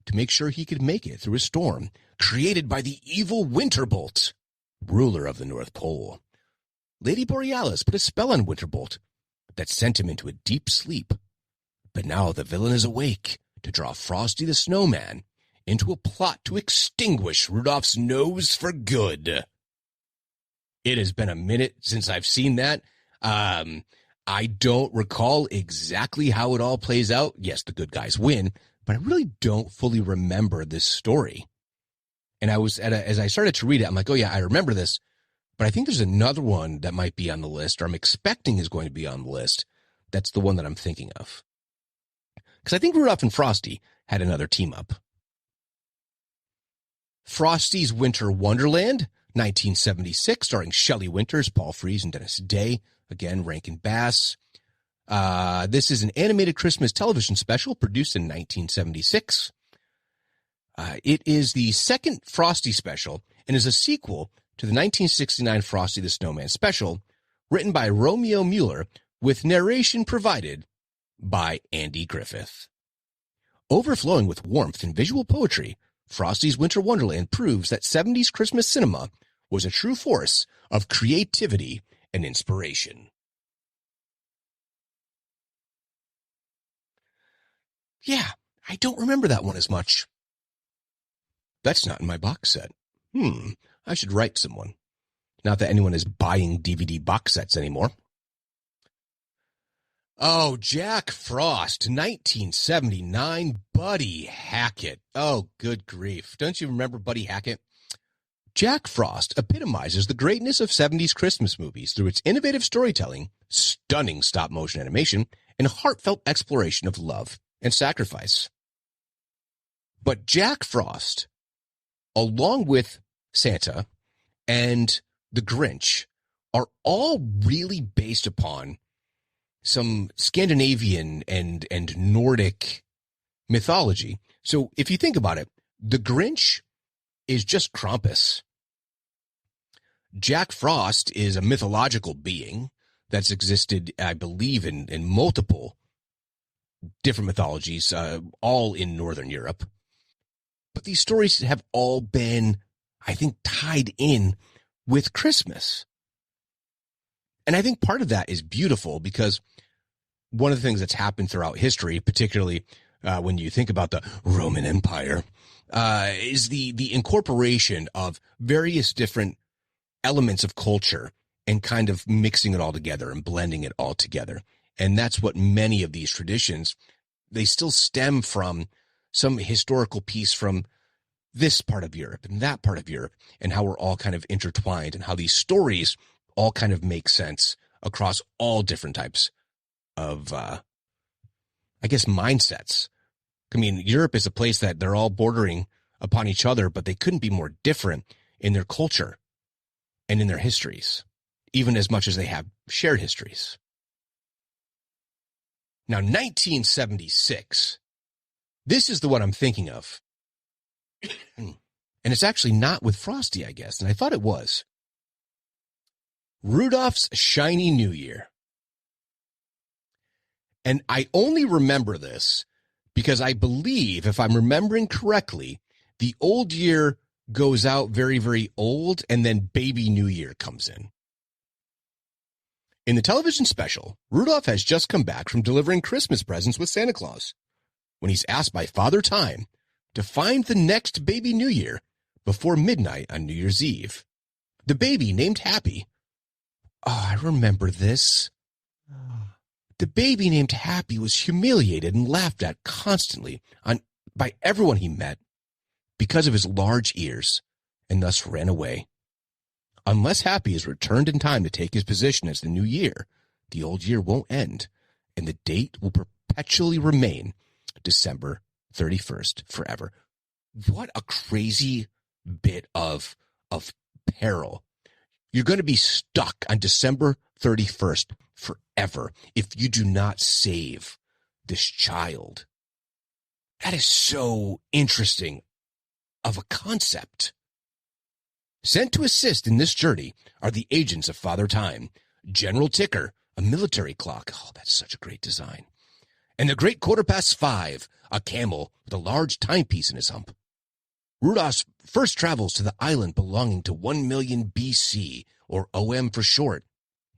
to make sure he could make it through a storm created by the evil Winterbolt, ruler of the North Pole. Lady Borealis put a spell on Winterbolt that sent him into a deep sleep. But now the villain is awake to draw Frosty the Snowman into a plot to extinguish Rudolph's nose for good. It has been a minute since I've seen that. I don't recall exactly how it all plays out. Yes, the good guys win, but I really don't fully remember this story. And as I started to read it, I'm like, oh yeah, I remember this, but I think there's another one that might be on the list, or I'm expecting is going to be on the list. That's the one that I'm thinking of. Because I think Rudolph and Frosty had another team up. Frosty's Winter Wonderland, 1976, starring Shelley Winters, Paul Frees, and Dennis Day. Again, Rankin Bass. This is an animated Christmas television special produced in 1976. It is the second Frosty special and is a sequel to the 1969 Frosty the Snowman special, written by Romeo Mueller, with narration provided by Andy Griffith. Overflowing with warmth and visual poetry, Frosty's Winter Wonderland proves that 70s Christmas cinema was a true force of creativity and inspiration. Yeah, I don't remember that one as much. That's not in my box set. I should write someone. Not that anyone is buying DVD box sets anymore. Oh, Jack Frost, 1979, Buddy Hackett. Oh, good grief. Don't you remember Buddy Hackett? Jack Frost epitomizes the greatness of 70s Christmas movies through its innovative storytelling, stunning stop-motion animation, and heartfelt exploration of love and sacrifice. But Jack Frost, along with Santa and the Grinch, are all really based upon some Scandinavian and Nordic mythology. So if you think about it, the Grinch is just Krampus. Jack Frost is a mythological being that's existed, I believe, in multiple different mythologies, all in Northern Europe. But these stories have all been, I think, tied in with Christmas. And I think part of that is beautiful because one of the things that's happened throughout history, particularly when you think about the Roman Empire, is the incorporation of various different elements of culture and kind of mixing it all together and blending it all together. And that's what many of these traditions, they still stem from some historical piece from this part of Europe and that part of Europe, and how we're all kind of intertwined and how these stories all kind of make sense across all different types of, mindsets. I mean, Europe is a place that they're all bordering upon each other, but they couldn't be more different in their culture and in their histories, even as much as they have shared histories. Now, 1976, this is the one I'm thinking of. And it's actually not with Frosty, I guess, and I thought it was. Rudolph's Shiny New Year. And I only remember this because I believe, if I'm remembering correctly, the old year goes out very, very old, and then baby New Year comes in. In the television special, Rudolph has just come back from delivering Christmas presents with Santa Claus when he's asked by Father Time to find the next baby New Year before midnight on New Year's Eve. The baby, named Happy. Oh, I remember this. The baby named Happy was humiliated and laughed at constantly by everyone he met because of his large ears, and thus ran away. Unless Happy is returned in time to take his position as the new year, the old year won't end, and the date will perpetually remain December 31st forever. What a crazy bit of peril. You're going to be stuck on December 31st forever if you do not save this child. That is so interesting of a concept. Sent to assist in this journey are the agents of Father Time, General Ticker, a military clock. Oh, that's such a great design. And the great 5:15, a camel with a large timepiece in his hump. Rudolph first travels to the island belonging to 1 million BC, or OM for short.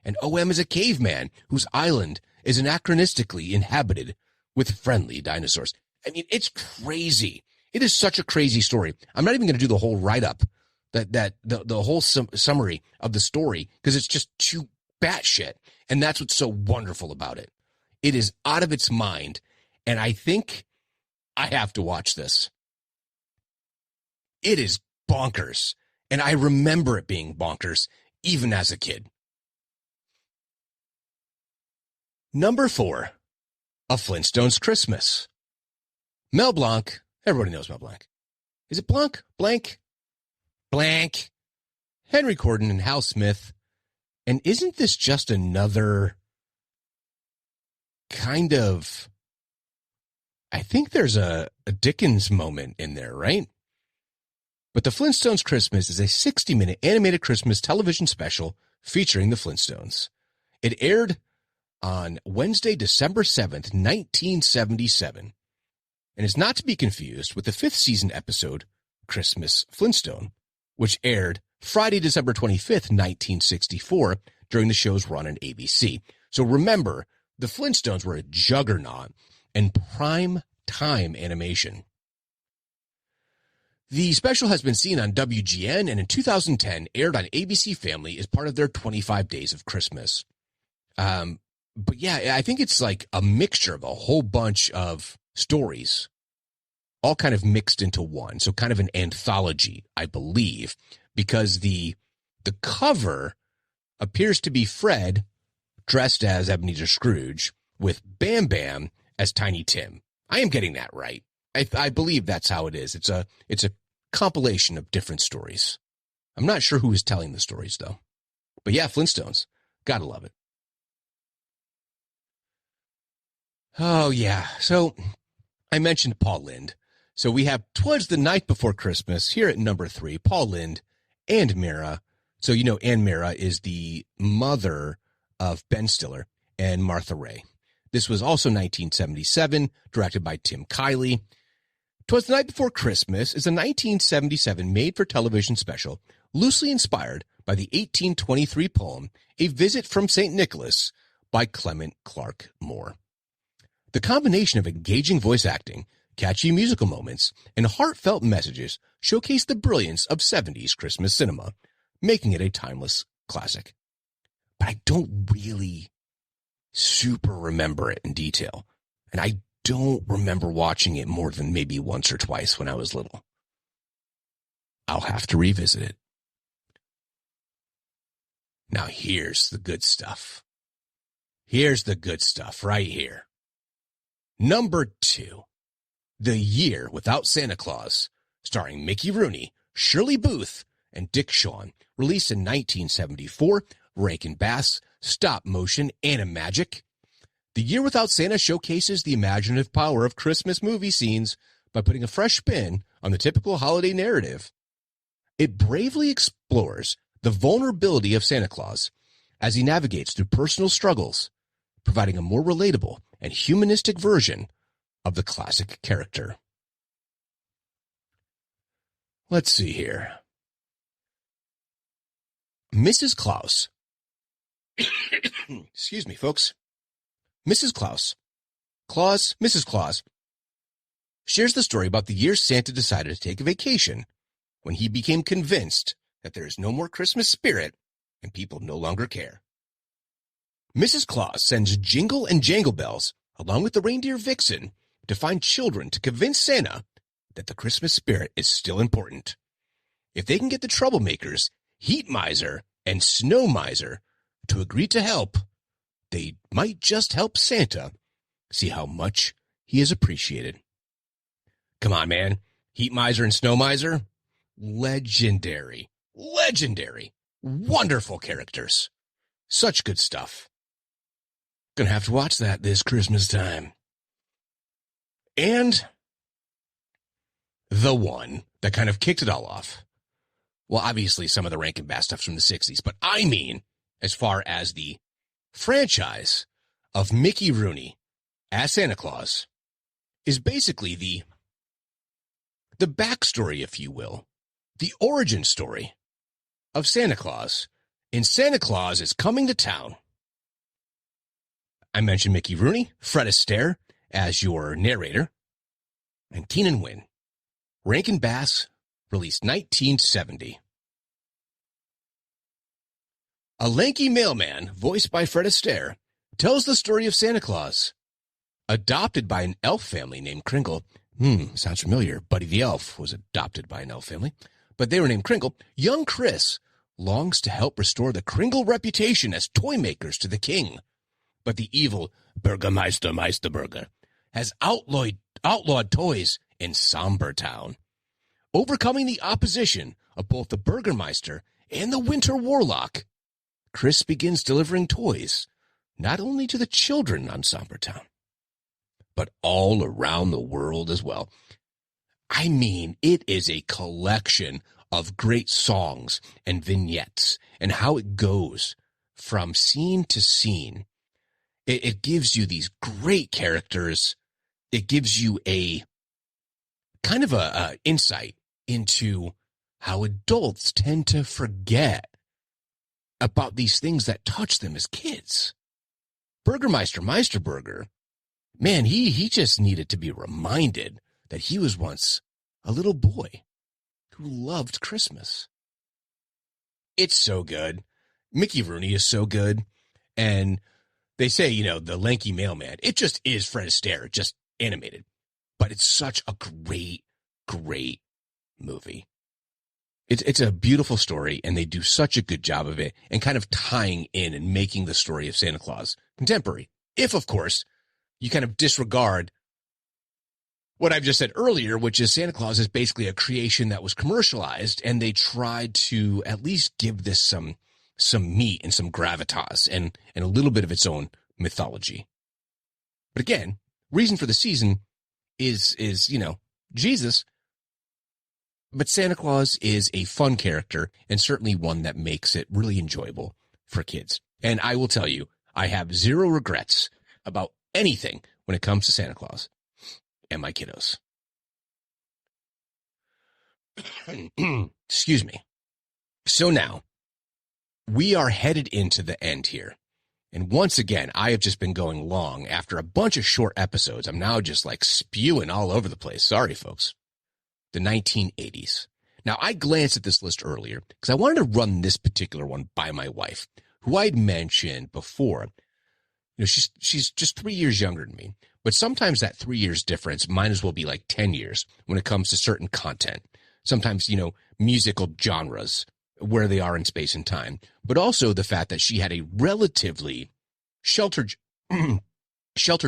And OM is a caveman whose island is anachronistically inhabited with friendly dinosaurs. I mean, it's crazy. It is such a crazy story. I'm not even going to do the whole write-up, the whole summary of the story, because it's just too batshit. And that's what's so wonderful about it. It is out of its mind, and I think I have to watch this. It is bonkers, and I remember it being bonkers, even as a kid. Number 4, A Flintstones Christmas. Mel Blanc, everybody knows Mel Blanc. Is it Blanc? Blank? Blank. Henry Corden and Hal Smith. And isn't this just another kind of, I think there's a Dickens moment in there, right? But The Flintstones Christmas is a 60-minute animated Christmas television special featuring the Flintstones. It aired on Wednesday, December 7th, 1977, and is not to be confused with the 5th season episode, Christmas Flintstone, which aired Friday, December 25th, 1964, during the show's run on ABC. So remember, the Flintstones were a juggernaut and prime time animation. The special has been seen on WGN and in 2010 aired on ABC Family as part of their 25 Days of Christmas. But yeah, I think it's like a mixture of a whole bunch of stories, all kind of mixed into one. So kind of an anthology, I believe, because the cover appears to be Fred dressed as Ebenezer Scrooge with Bam Bam as Tiny Tim. I am getting that right. I believe that's how it is. It's a compilation of different stories. I'm not sure who is telling the stories though. But yeah, Flintstones. Gotta love it. Oh yeah. So I mentioned Paul Lynde. So we have 'Twas the Night Before Christmas here at number 3, Paul Lynde and Mira. So you know Ann Mira is the mother of Ben Stiller and Martha Ray. This was also 1977, directed by Tim Kiley. 'Twas the Night Before Christmas is a 1977 made-for-television special loosely inspired by the 1823 poem A Visit from St. Nicholas by Clement Clark Moore. The combination of engaging voice acting, catchy musical moments, and heartfelt messages showcase the brilliance of 70s Christmas cinema, making it a timeless classic. But I don't really super remember it in detail, and I don't remember watching it more than maybe once or twice when I was little. I'll have to revisit it. Now here's the good stuff. Here's the good stuff right here. Number 2, The Year Without Santa Claus, starring Mickey Rooney, Shirley Booth, and Dick Shawn, released in 1974, Rankin Bass, stop-motion animagic. The Year Without Santa showcases the imaginative power of Christmas movie scenes by putting a fresh spin on the typical holiday narrative. It bravely explores the vulnerability of Santa Claus as he navigates through personal struggles, providing a more relatable and humanistic version of the classic character. Let's see here. Mrs. Claus. Excuse me, folks. Mrs. Claus shares the story about the year Santa decided to take a vacation when he became convinced that there is no more Christmas spirit and people no longer care. Mrs. Claus sends Jingle and Jangle Bells, along with the reindeer Vixen, to find children to convince Santa that the Christmas spirit is still important. If they can get the troublemakers, Heat Miser and Snow Miser, to agree to help, they might just help Santa see how much he is appreciated. Come on, man. Heat Miser and Snow Miser? Legendary. Wonderful characters. Such good stuff. Gonna have to watch that this Christmas time. And the one that kind of kicked it all off. Well, obviously some of the Rankin Bass stuff's from the 60s, but I mean, as far as the franchise of Mickey Rooney as Santa Claus is basically the backstory, if you will, the origin story of Santa Claus in Santa Claus is Coming to Town. I mentioned Mickey Rooney, Fred Astaire as your narrator, and Keenan Wynn. Rankin Bass, released 1970. A lanky mailman, voiced by Fred Astaire, tells the story of Santa Claus. Adopted by an elf family named Kringle. Sounds familiar. Buddy the Elf was adopted by an elf family, but they were named Kringle. Young Chris longs to help restore the Kringle reputation as toy makers to the king. But the evil Burgermeister Meisterburger has outlawed toys in Somber Town. Overcoming the opposition of both the Burgermeister and the Winter Warlock, Chris begins delivering toys, not only to the children on Somber Town, but all around the world as well. I mean, it is a collection of great songs and vignettes and how it goes from scene to scene. It gives you these great characters. It gives you a kind of a insight into how adults tend to forget about these things that touch them as kids. Burgermeister Meisterburger, man, he just needed to be reminded that he was once a little boy who loved Christmas. It's so good. Mickey Rooney is so good. And they say, the lanky mailman, it just is Fred Astaire, just animated. But it's such a great, great movie. It's a beautiful story, and they do such a good job of it and kind of tying in and making the story of Santa Claus contemporary. If, of course, you kind of disregard what I've just said earlier, which is Santa Claus is basically a creation that was commercialized, and they tried to at least give this some meat and some gravitas and a little bit of its own mythology. But again, reason for the season is Jesus. But Santa Claus is a fun character and certainly one that makes it really enjoyable for kids. And I will tell you, I have zero regrets about anything when it comes to Santa Claus and my kiddos. Excuse me. So now we are headed into the end here. And once again, I have just been going long. After a bunch of short episodes, I'm now just like spewing all over the place. Sorry, folks. The 1980s. Now, I glanced at this list earlier because I wanted to run this particular one by my wife, who I'd mentioned before. You know, she's just 3 years younger than me, but sometimes that 3 years difference might as well be like 10 years when it comes to certain content. Sometimes, you know, musical genres, where they are in space and time, but also the fact that she had a relatively sheltered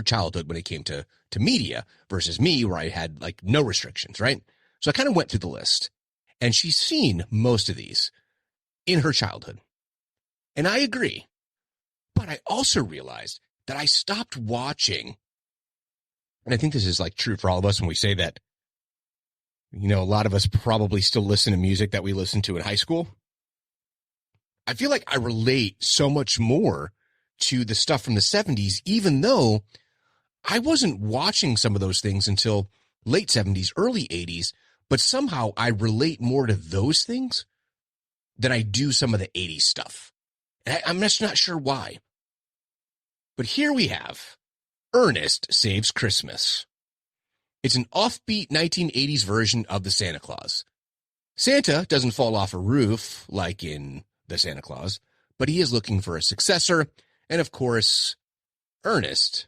childhood when it came to media versus me, where I had like no restrictions, right? So I kind of went through the list, and she's seen most of these in her childhood. And I agree. But I also realized that I stopped watching, and I think this is like true for all of us when we say that, you know, a lot of us probably still listen to music that we listened to in high school. I feel like I relate so much more to the stuff from the 70s, even though I wasn't watching some of those things until late 70s, early 80s, but somehow I relate more to those things than I do some of the 80s stuff. And I'm just not sure why. But here we have Ernest Saves Christmas. It's an offbeat 1980s version of the Santa Claus. Santa doesn't fall off a roof like in the Santa Claus, but he is looking for a successor. And of course, Ernest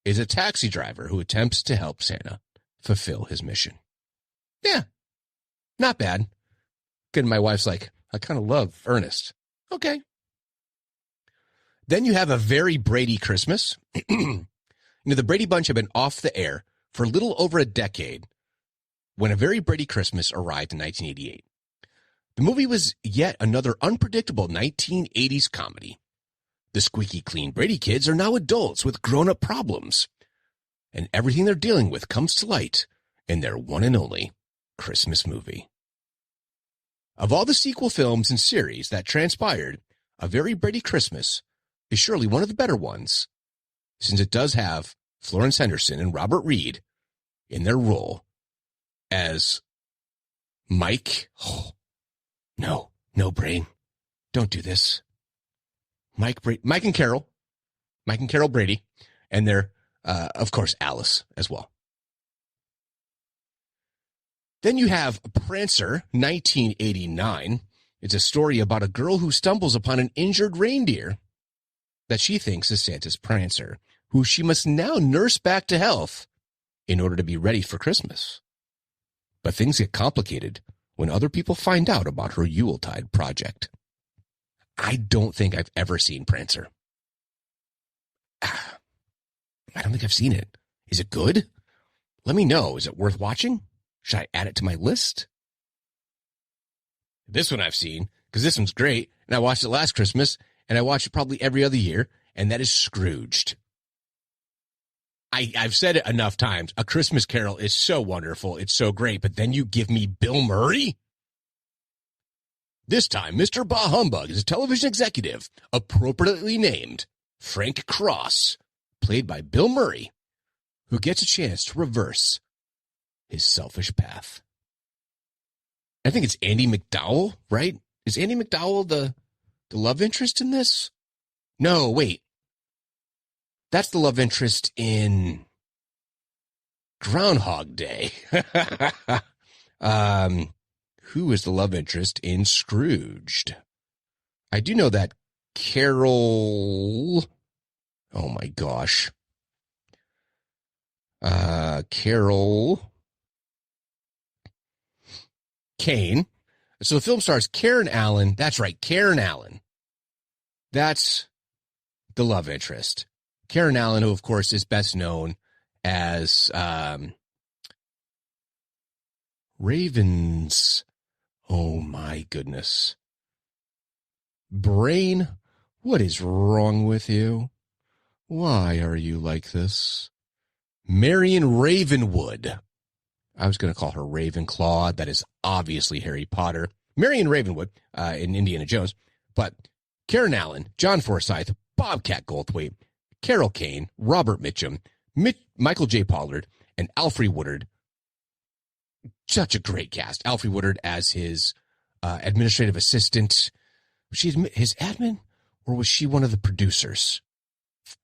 is a taxi driver who attempts to help Santa fulfill his mission. Yeah, not bad. Good. My wife's like, I kind of love Ernest. Okay. Then you have A Very Brady Christmas. You know, the Brady Bunch have been off the air for a little over a decade when A Very Brady Christmas arrived in 1988. The movie was yet another unpredictable 1980s comedy. The squeaky clean Brady kids are now adults with grown-up problems, and everything they're dealing with comes to light in their one and only Christmas movie. Of all the sequel films and series that transpired, A Very Brady Christmas is surely one of the better ones, since it does have Florence Henderson and Robert Reed in their role as Mike. Oh, no, Brain. Don't do this. Mike and Carol Brady, and their, of course, Alice as well. Then you have Prancer, 1989. It's a story about a girl who stumbles upon an injured reindeer that she thinks is Santa's Prancer, who she must now nurse back to health in order to be ready for Christmas. But things get complicated when other people find out about her Yuletide project. I don't think I've ever seen Prancer. I don't think I've seen it. Is it good? Let me know. Is it worth watching? Should I add it to my list? This one I've seen, because this one's great, and I watched it last Christmas, and I watch it probably every other year, and that is Scrooged. I've said it enough times. A Christmas Carol is so wonderful. It's so great. But then you give me Bill Murray? This time, Mr. Bah Humbug is a television executive, appropriately named Frank Cross, played by Bill Murray, who gets a chance to reverse his selfish path. I think it's Andy McDowell, right? Is Andy McDowell the love interest in this? No, wait. That's the love interest in Groundhog Day. Who is the love interest in Scrooged? I do know that Carol. Oh my gosh. Carol Kane. So the film stars Karen Allen. That's right, Karen Allen. That's the love interest. Karen Allen, who, of course, is best known as Ravens. Oh, my goodness. Brain, what is wrong with you? Why are you like this? Marion Ravenwood. I was going to call her Ravenclaw. That is obviously Harry Potter. Marion Ravenwood in Indiana Jones. But Karen Allen, John Forsythe, Bobcat Goldthwait, Carol Kane, Robert Mitchum, Michael J. Pollard, and Alfre Woodard. Such a great cast. Alfre Woodard as his administrative assistant. She's his admin? or was she one of the producers?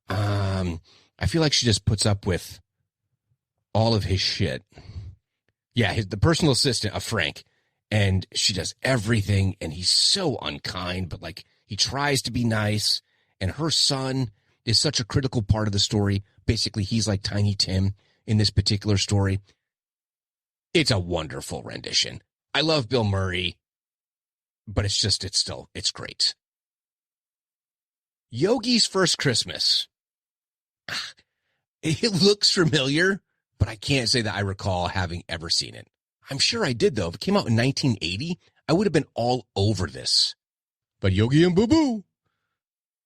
I feel like she just puts up with all of his shit. Yeah, the personal assistant of Frank, and she does everything, and he's so unkind, but like he tries to be nice, and her son is such a critical part of the story. Basically, he's like Tiny Tim in this particular story. It's a wonderful rendition. I love Bill Murray, but it's great. Yogi's First Christmas. It looks familiar, but I can't say that I recall having ever seen it. I'm sure I did, though. If it came out in 1980, I would have been all over this. But Yogi and Boo Boo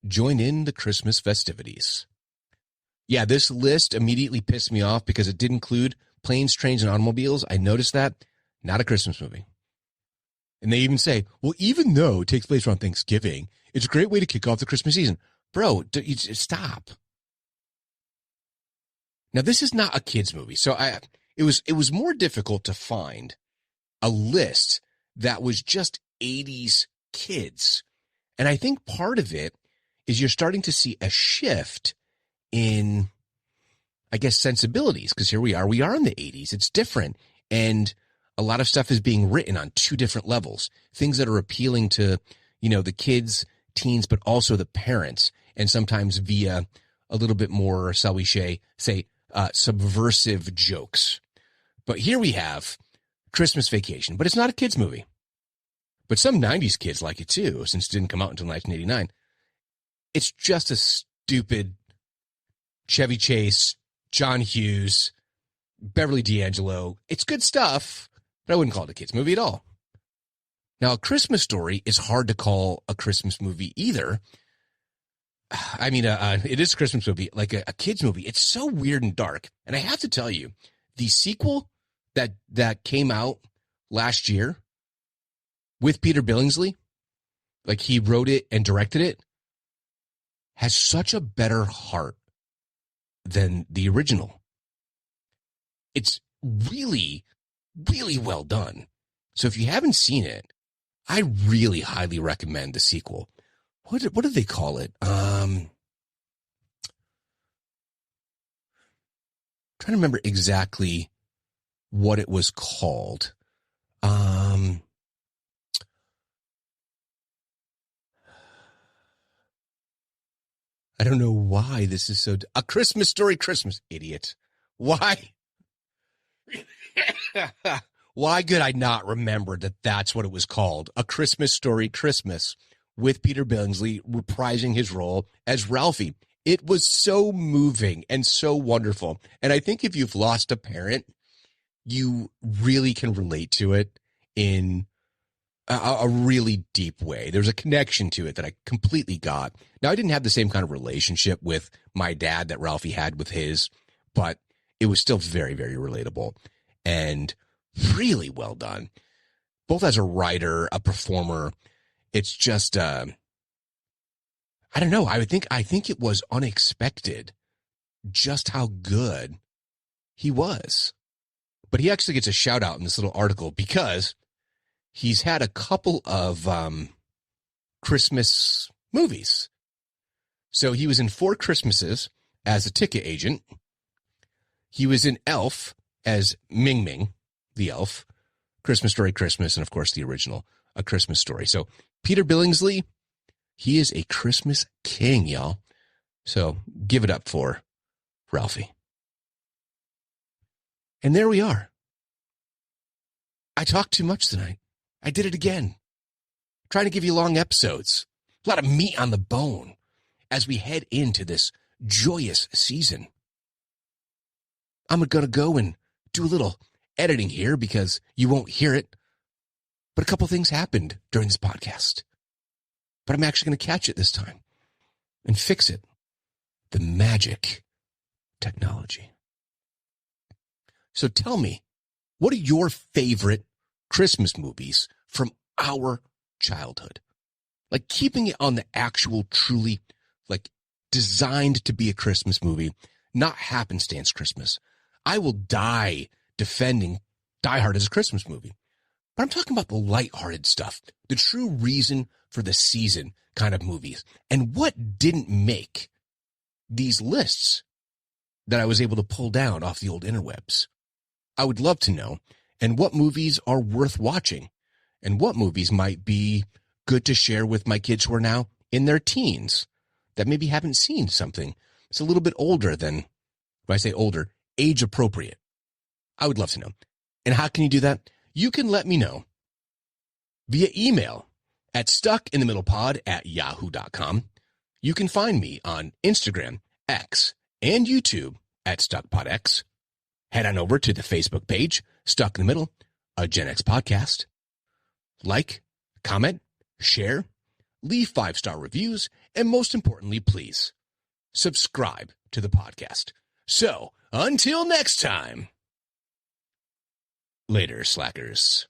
join in the Christmas festivities. Yeah, this list immediately pissed me off because it did include Planes, Trains, and Automobiles. I noticed that. Not a Christmas movie. And they even say, well, even though it takes place around Thanksgiving, it's a great way to kick off the Christmas season. Bro, stop. Now, this is not a kid's movie, so it was more difficult to find a list that was just 80s kids. And I think part of it is you're starting to see a shift in, I guess, sensibilities, because here we are in the 80s. It's different. And a lot of stuff is being written on two different levels, things that are appealing to, the kids, teens, but also the parents, and sometimes via a little bit more, shall we say, subversive jokes. But here we have Christmas Vacation, but it's not a kid's movie. But some 90s kids like it too, since it didn't come out until 1989. It's just a stupid Chevy Chase, John Hughes, Beverly D'Angelo. It's good stuff, but I wouldn't call it a kid's movie at all. Now, A Christmas Story is hard to call a Christmas movie either. I mean, it is a Christmas movie, like a kid's movie. It's so weird and dark. And I have to tell you, the sequel that came out last year with Peter Billingsley, like he wrote it and directed it, has such a better heart than the original. It's really, really well done. So if you haven't seen it, I really highly recommend the sequel. What did they call it? Trying to remember exactly what it was called. I don't know why this is so... A Christmas Story Christmas, idiot. Why? Why could I not remember that that's what it was called? A Christmas Story Christmas, with Peter Billingsley reprising his role as Ralphie. It was so moving and so wonderful. And I think if you've lost a parent, you really can relate to it in a really deep way. There's a connection to it that I completely got. Now, I didn't have the same kind of relationship with my dad that Ralphie had with his, but it was still very, very relatable and really well done. Both as a writer, a performer. It's just, I don't know. I think it was unexpected just how good he was. But he actually gets a shout out in this little article because he's had a couple of Christmas movies. So he was in 4 Christmases as a ticket agent. He was in Elf as Ming Ming, the elf, Christmas Story Christmas, and of course the original, A Christmas Story. So Peter Billingsley, he is a Christmas king, y'all. So give it up for Ralphie. And there we are. I talked too much tonight. I did it again. Trying to give you long episodes. A lot of meat on the bone as we head into this joyous season. I'm going to go and do a little editing here because you won't hear it. But a couple things happened during this podcast. But I'm actually going to catch it this time and fix it. The magic technology. So tell me, what are your favorite Christmas movies from our childhood? Like keeping it on the actual, truly, like designed to be a Christmas movie, not happenstance Christmas. I will die defending Die Hard as a Christmas movie. But I'm talking about the lighthearted stuff, the true reason for the season, kind of movies, and what didn't make these lists that I was able to pull down off the old interwebs. I would love to know, and what movies are worth watching, and what movies might be good to share with my kids who are now in their teens that maybe haven't seen something that's a little bit older than, when I say older, age appropriate. I would love to know. And how can you do that? You can let me know via email at stuckinthemiddlepod@yahoo.com. You can find me on Instagram, X, and YouTube at StuckPodX. Head on over to the Facebook page, Stuck in the Middle, a Gen X podcast. Like, comment, share, leave 5-star reviews, and most importantly, please, subscribe to the podcast. So, until next time, later, slackers.